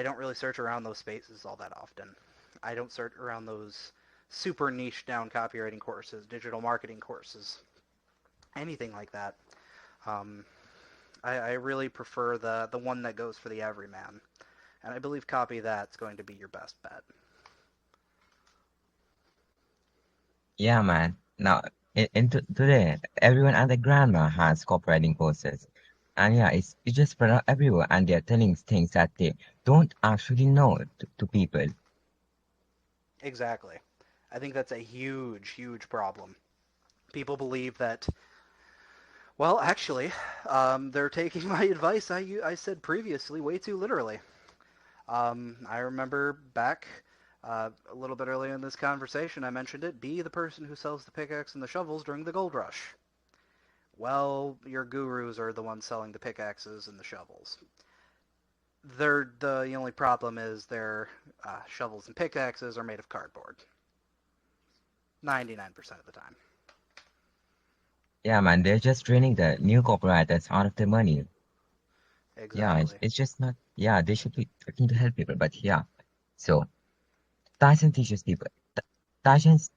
don't really search around those spaces all that often. I don't search around those super niche down copywriting courses, digital marketing courses, anything like that. Um, I really prefer the one that goes for the everyman, and I believe copy that's going to be your best bet. Yeah, man. Now, today, everyone and their grandma has copywriting courses. And yeah, it's just spread out everywhere, and they're telling things that they don't actually know to people. Exactly. I think that's a huge, huge problem. People believe that, well, actually, they're taking my advice I said previously way too literally. I remember back a little bit earlier in this conversation, I mentioned it. Be the person who sells the pickaxe and the shovels during the gold rush. Well, your gurus are the ones selling the pickaxes and the shovels. The only problem is their shovels and pickaxes are made of cardboard. 99% of the time. Yeah, man, they're just draining the new copywriters out of their money. Yeah, Exactly. it's just not, yeah, they should be looking to help people, but yeah. So, Tyson teaches people. Tyson's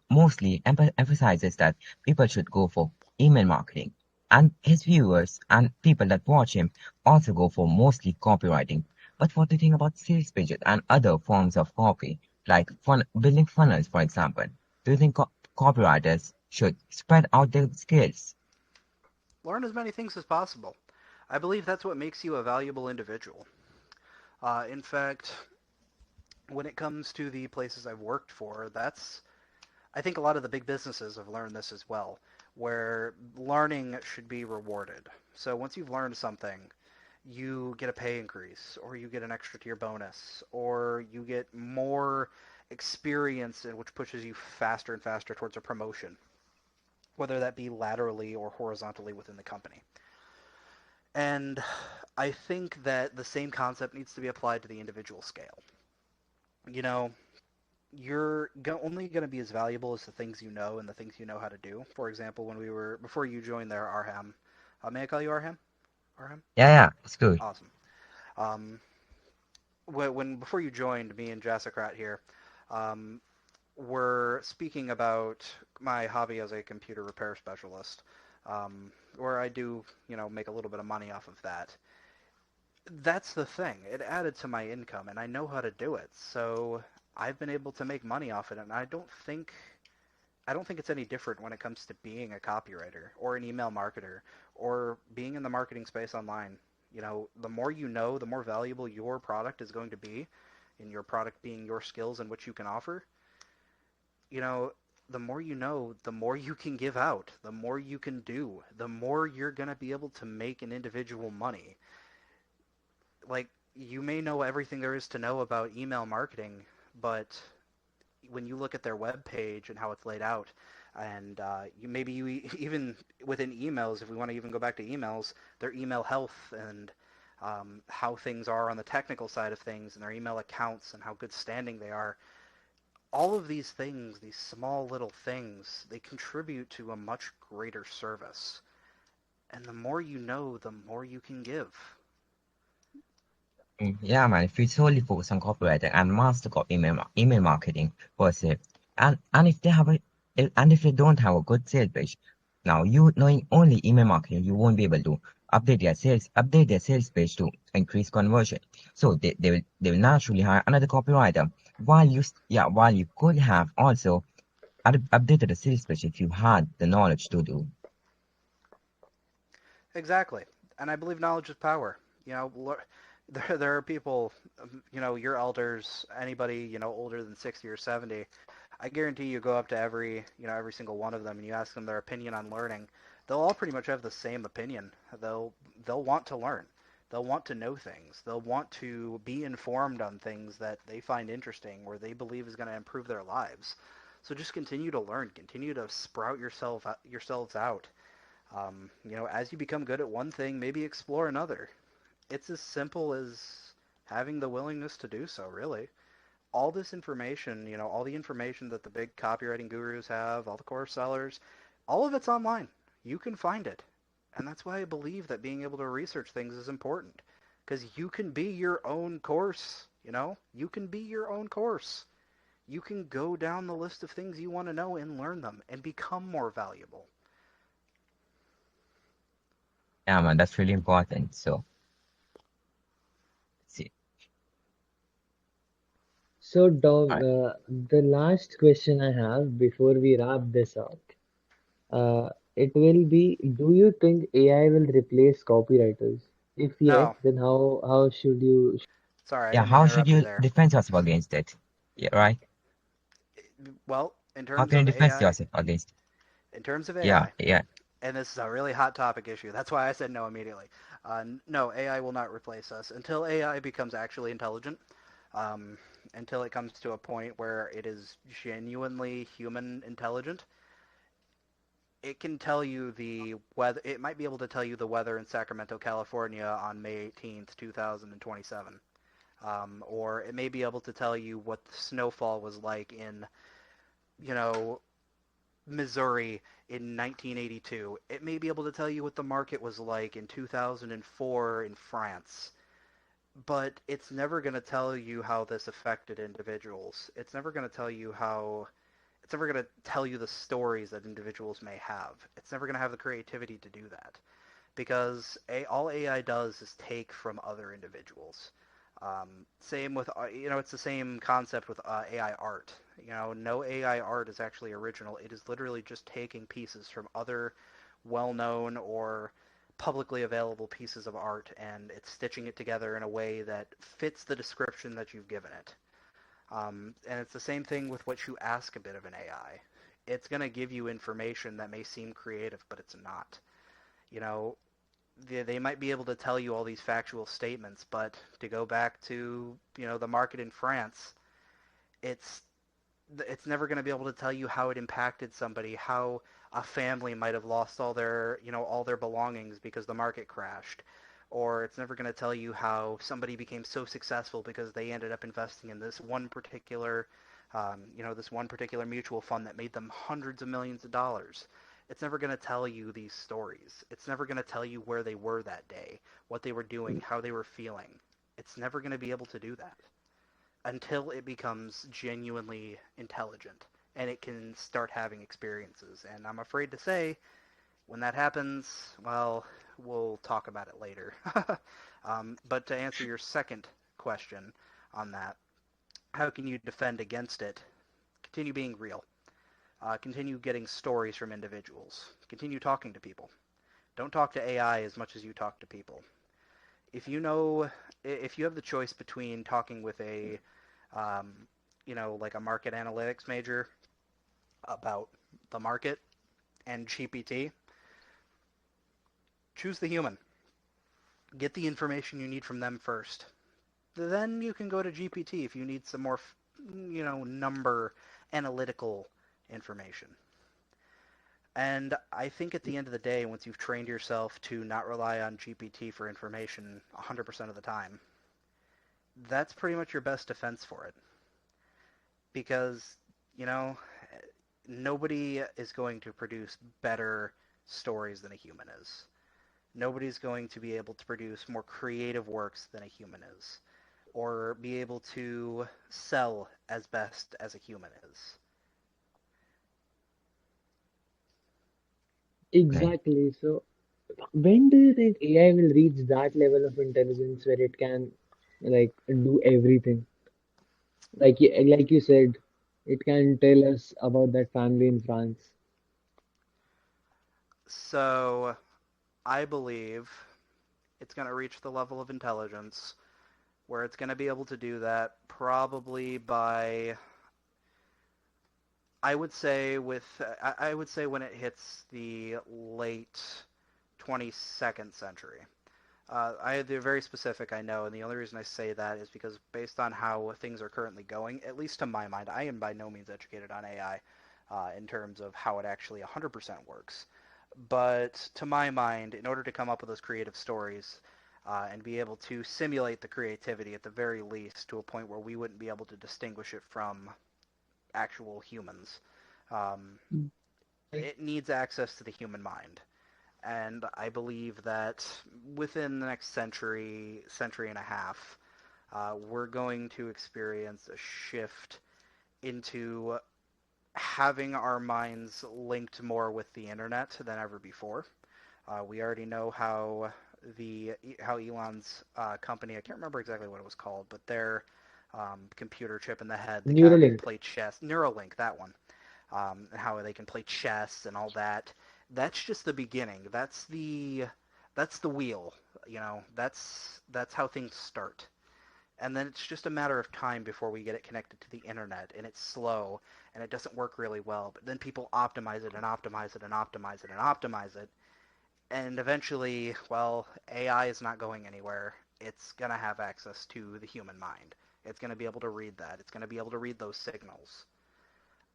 mostly emphasizes that people should go for email marketing, and his viewers and people that watch him also go for mostly copywriting. But what do you think about sales pages and other forms of copy, like building funnels, for example? Do you think copywriters should spread out their skills? Learn as many things as possible. I believe that's what makes you a valuable individual. In fact, when it comes to the places I've worked for, I think a lot of the big businesses have learned this as well, where learning should be rewarded. So once you've learned something, you get a pay increase, or you get an extra tier bonus, or you get more experience, which pushes you faster and faster towards a promotion, whether that be laterally or horizontally within the company. And I think that the same concept needs to be applied to the individual scale. You know, you're only going to be as valuable as the things you know and the things you know how to do. For example, before you joined there, Arham. May I call you Arham? Arham? Yeah, yeah, it's good. Awesome. Um, before you joined, me and Jaskirat here, um, were speaking about my hobby as a computer repair specialist, where I do, make a little bit of money off of that. That's the thing. It added to my income, and I know how to do it. So I've been able to make money off it, and I don't think it's any different when it comes to being a copywriter or an email marketer or being in the marketing space online. The more you know, the more valuable your product is going to be, and your product being your skills and what you can offer. You know, the more you know, the more you can give out, the more you can do, the more you're going to be able to make an individual money. Like, you may know everything there is to know about email marketing, but when you look at their web page and how it's laid out, and even within emails, if we want to even go back to emails, their email health and how things are on the technical side of things, and their email accounts and how good standing they are, all of these things, these small little things, they contribute to a much greater service. And the more you know, the more you can give. Yeah, man, if we solely focus on copywriting and master email marketing per se, and if they have and if they don't have a good sales page, now you knowing only email marketing, you won't be able to update their sales page to increase conversion. So they will naturally hire another copywriter. While you could have also updated the sales page if you had the knowledge to do. Exactly. And I believe knowledge is power. There are people, your elders, anybody, older than 60 or 70. I guarantee you go up to every single one of them and you ask them their opinion on learning. They'll all pretty much have the same opinion. They'll want to learn. They'll want to know things. They'll want to be informed on things that they find interesting or they believe is going to improve their lives. So just continue to learn. Continue to sprout yourselves out. As you become good at one thing, maybe explore another. It's as simple as having the willingness to do so, really. All this information, all the information that the big copywriting gurus have, all the course sellers, all of it's online. You can find it. And that's why I believe that being able to research things is important. because you can be your own course. You can be your own course. You can go down the list of things you want to know and learn them and become more valuable. Yeah, man, that's really important. So, see, So, all Dom, right. the last question I have before we wrap this up, it will be, do you think AI will replace copywriters? If yes, No, then how should you? sorry, I Yeah, didn't how mean to should interrupt you you there. defend yourself against it? Yeah, right. Well, How can you defend yourself against? in terms of Yeah, AI, yeah. and this is a really hot topic issue. That's why I said no immediately. No, AI will not replace us until AI becomes actually intelligent. Um, until it comes to a point where it is genuinely human intelligent. It can tell you the weather. It might be able to tell you the weather in Sacramento, California on May 18th, 2027. Or it may be able to tell you what the snowfall was like in, you know, Missouri in 1982. It may be able to tell you what the market was like in 2004 in France. But it's never going to tell you how this affected individuals. It's never going to tell you the stories that individuals may have. It's never going to have the creativity to do that because all AI does is take from other individuals. Same with, it's the same concept with AI art. No AI art is actually original. It is literally just taking pieces from other well-known or publicly available pieces of art and it's stitching it together in a way that fits the description that you've given it. And it's the same thing with what you ask a bit of an AI. It's going to give you information that may seem creative, but it's not. You know, they might be able to tell you all these factual statements, but to go back to, the market in France, it's it's never going to be able to tell you how it impacted somebody, how a family might have lost all their belongings because the market crashed, or it's never going to tell you how somebody became so successful because they ended up investing in this one particular mutual fund that made them hundreds of millions of dollars. It's never going to tell you these stories. It's never going to tell you where they were that day, what they were doing, how they were feeling. It's never going to be able to do that until it becomes genuinely intelligent and it can start having experiences. And I'm afraid to say, when that happens, well, we'll talk about it later. But to answer your second question on that, how can you defend against it? Continue being real. Continue getting stories from individuals. Continue talking to people. Don't talk to AI as much as you talk to people. If you know, if you have the choice between talking with um, like a market analytics major about the market and GPT, choose the human. Get the information you need from them first. Then you can go to GPT if you need some more, number analytical information. And I think at the end of the day, once you've trained yourself to not rely on GPT for information 100% of the time, that's pretty much your best defense for it. Because, you know, nobody is going to produce better stories than a human is. Nobody's going to be able to produce more creative works than a human is, or be able to sell as best as a human is. Okay. Exactly. So, when do you think AI will reach that level of intelligence where it can like do everything? Like you said, it can tell us about that family in France. So I believe it's going to reach the level of intelligence where it's going to be able to do that probably by I would say when it hits the late 22nd century. They're very specific, I know, and the only reason I say that is because based on how things are currently going, at least to my mind, I am by no means educated on AI in terms of how it actually 100% works. But to my mind, in order to come up with those creative stories and be able to simulate the creativity at the very least to a point where we wouldn't be able to distinguish it from actual humans, um, it needs access to the human mind. And I believe that within the next century, century and a half, we're going to experience a shift into having our minds linked more with the internet than ever before. We already know how Elon's company, I can't remember exactly what it was called, but their computer chip in the head that can Neuralink. play chess, Neuralink, that one, how they can play chess and all that. That's just the beginning. That's the wheel. That's how things start. And then it's just a matter of time before we get it connected to the internet, and it's slow, and it doesn't work really well. But then people optimize it and optimize it and optimize it and optimize it, and eventually, well, AI is not going anywhere. It's going to have access to the human mind. It's going to be able to read that. It's going to be able to read those signals.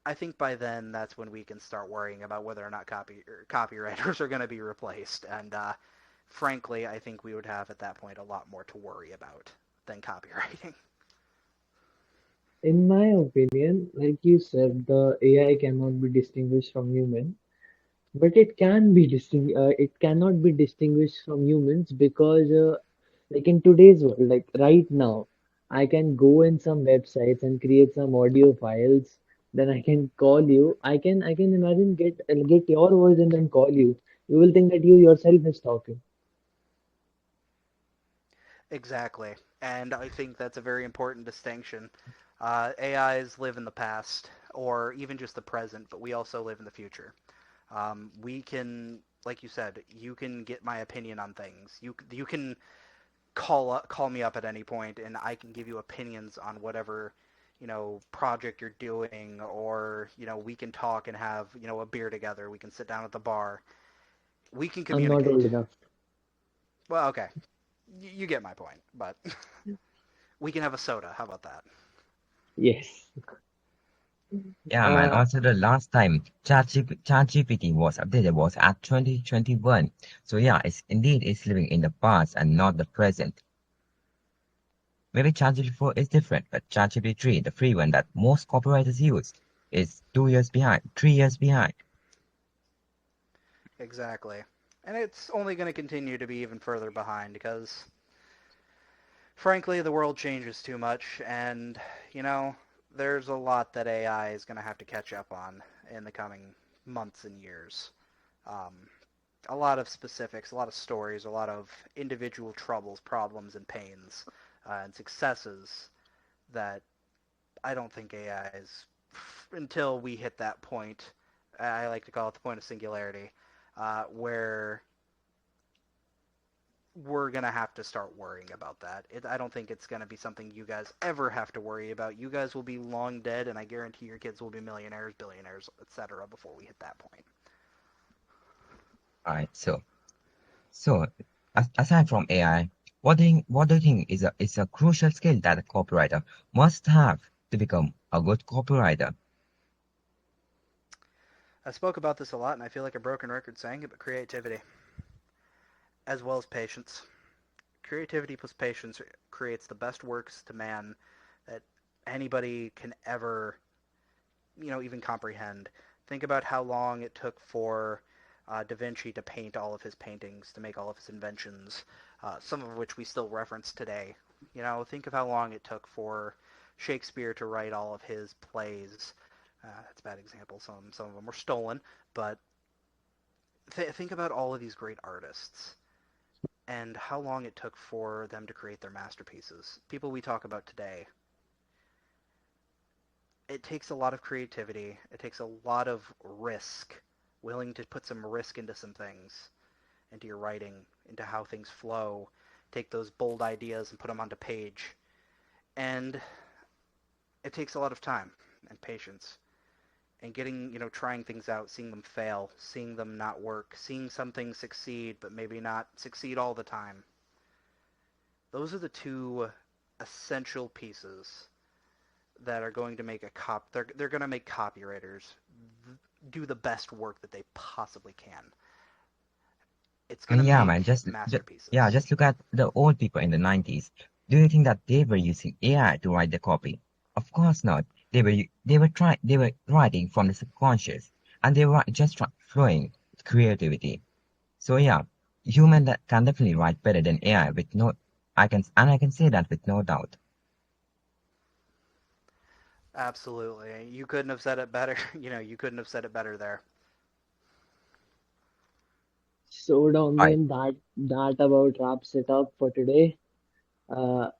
I think by then that's when we can start worrying about whether or not copywriters are going to be replaced. And frankly, I think we would have at that point a lot more to worry about than copywriting. In my opinion, like you said, the AI cannot be distinguished from human, but it cannot be distinguished from humans because like in today's world, like right now, I can go in some websites and create some audio files. Then I can call you. I can imagine get your voice and then call you. You will think that you yourself is talking. Exactly. And I think that's a very important distinction. AIs live in the past, or even just the present, but we also live in the future. We can, like you said, you can get my opinion on things. You can call me up at any point, and I can give you opinions on whatever project you're doing, or we can talk and have a beer together. We can sit down at the bar. We can I'm not old communicate. enough. Well, okay, you get my point, but we can have a soda. How about that? Yes. Yeah, man. Uh, Also, the last time ChatGPT was updated was at 2021. So yeah, it's living in the past and not the present. Maybe ChatGPT 4 is different, but ChatGPT 3, the free one that most copywriters use, is 2 years behind, 3 years behind. Exactly. And it's only going to continue to be even further behind because, frankly, the world changes too much, and, you know, there's a lot that AI is going to have to catch up on in the coming months and years. Um, a lot of specifics, a lot of stories, a lot of individual troubles, problems, and pains, and successes that I don't think AI is, until we hit that point, I like to call it the point of singularity, where we're going to have to start worrying about that. I don't think it's going to be something you guys ever have to worry about. You guys will be long dead, and I guarantee your kids will be millionaires, billionaires, etc. before we hit that point. Alright, so aside from AI, what do you think is a crucial skill that a copywriter must have to become a good copywriter? I spoke about this a lot, and I feel like a broken record saying it, but creativity, as well as patience. Creativity plus patience creates the best works to man that anybody can ever, even comprehend. Think about how long it took for Da Vinci to paint all of his paintings, to make all of his inventions, some of which we still reference today. Think of how long it took for Shakespeare to write all of his plays. That's a bad example. Some of them were stolen, but think about all of these great artists and how long it took for them to create their masterpieces. People we talk about today, it takes a lot of creativity. It takes a lot of risk, willing to put some risk into some things, into your writing, into how things flow. Take those bold ideas and put them onto page. And it takes a lot of time and patience. And getting, trying things out, seeing them fail, seeing them not work, seeing some things succeed, but maybe not succeed all the time. Those are the two essential pieces that are going to make they're going to make copywriters do the best work that they possibly can. It's going And to yeah, man, make just yeah, masterpieces. just look at the old people in the 90s. Do you think that they were using AI to write the copy? Of course not. They were writing from the subconscious, and they were just flowing with creativity. So yeah, human that can definitely write better than AI with no, I can say that with no doubt. Absolutely. You couldn't have said it better. You couldn't have said it better there. So Right. Domian, that about wraps it up for today. Uh,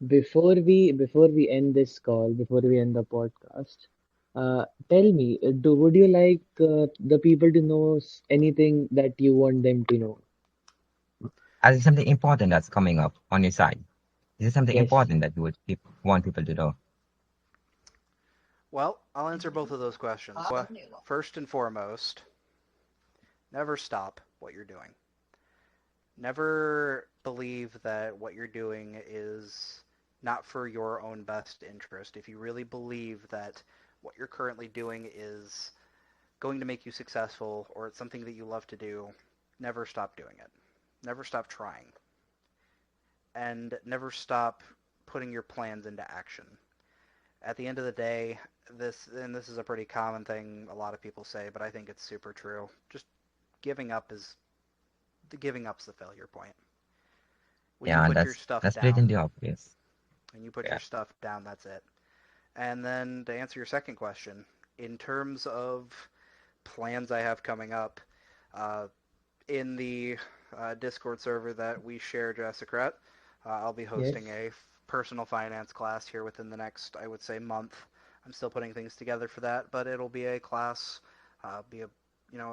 before we end this call, before we end the podcast, tell me, would you like the people to know anything that you want them to know? Is there something important that's coming up on your side? Is there something Yes, important that you would want people to know? Well, I'll answer both of those questions. First and foremost, never stop what you're doing. Never believe that what you're doing is not for your own best interest. If you really believe that what you're currently doing is going to make you successful or it's something that you love to do, never stop doing it. Never stop trying. And never stop putting your plans into action. At the end of the day, this is a pretty common thing a lot of people say, but I think it's super true. Just giving up is giving up's the failure point. When you Yeah, put your stuff that's down, blatantly obvious. Yeah. that's it. And then to answer your second question, in terms of plans I have coming up, uh, in the Discord server that we share, Jaskirat, I'll be yes. hosting a personal finance class here within the next, I would say, month. I'm still putting things together for that, but it'll be a class, be a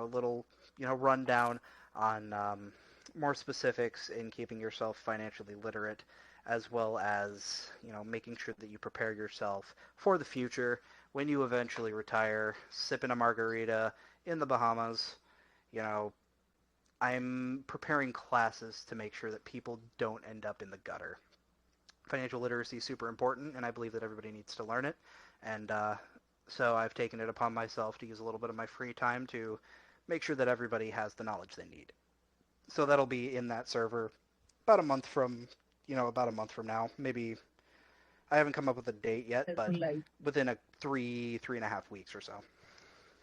little rundown on more specifics in keeping yourself financially literate, as well as making sure that you prepare yourself for the future when you eventually retire, sipping a margarita in the Bahamas. You know, I'm preparing classes to make sure that people don't end up in the gutter. Financial literacy is super important, and I believe that everybody needs to learn it. And so I've taken it upon myself to use a little bit of my free time to make sure that everybody has the knowledge they need. So that'll be in that server about a month from, about a month from now. Maybe I haven't come up with a date yet, but within a 3.5 weeks or so.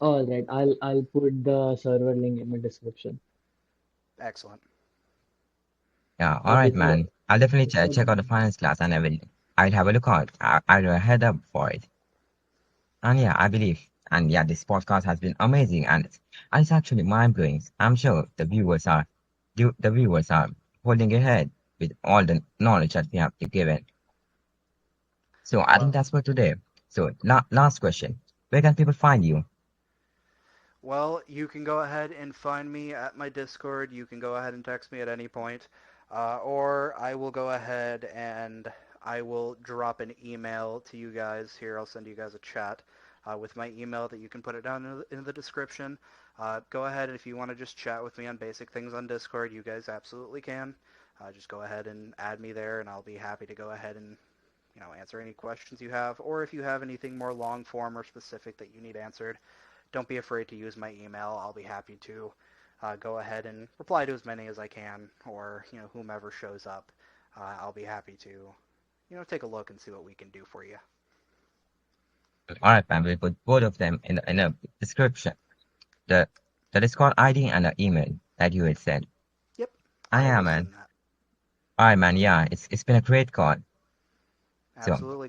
All right, I'll put the server link in the description. Excellent. Yeah, all Okay, right, man. I'll definitely so check out the finance class and I'll have a look out. I'll head up for it. And yeah, I believe. And yeah, this podcast has been amazing and it's actually mind blowing. I'm sure the viewers are holding your head with all the knowledge that we have given. So I think Well, that's for today. So last question. Where can people find you? Well, you can go ahead and find me at my Discord. You can go ahead and text me at any point. Or I will go ahead and I will drop an email to you guys here. I'll send you guys a chat with my email that you can put it down in the description. Go ahead, if you want to just chat with me on basic things on Discord, you guys absolutely can. Just go ahead and add me there, and I'll be happy to go ahead and answer any questions you have. Or if you have anything more long form or specific that you need answered, don't be afraid to use my email. I'll be happy to go ahead and reply to as many as I can, or whomever shows up. I'll be happy to take a look and see what we can do for you. All right, man. We'll put both of them in the description. The the Discord ID and the email that you had said. Yep, I I am, will man. send that. All right, man. Yeah, it's been a great call. So Absolutely.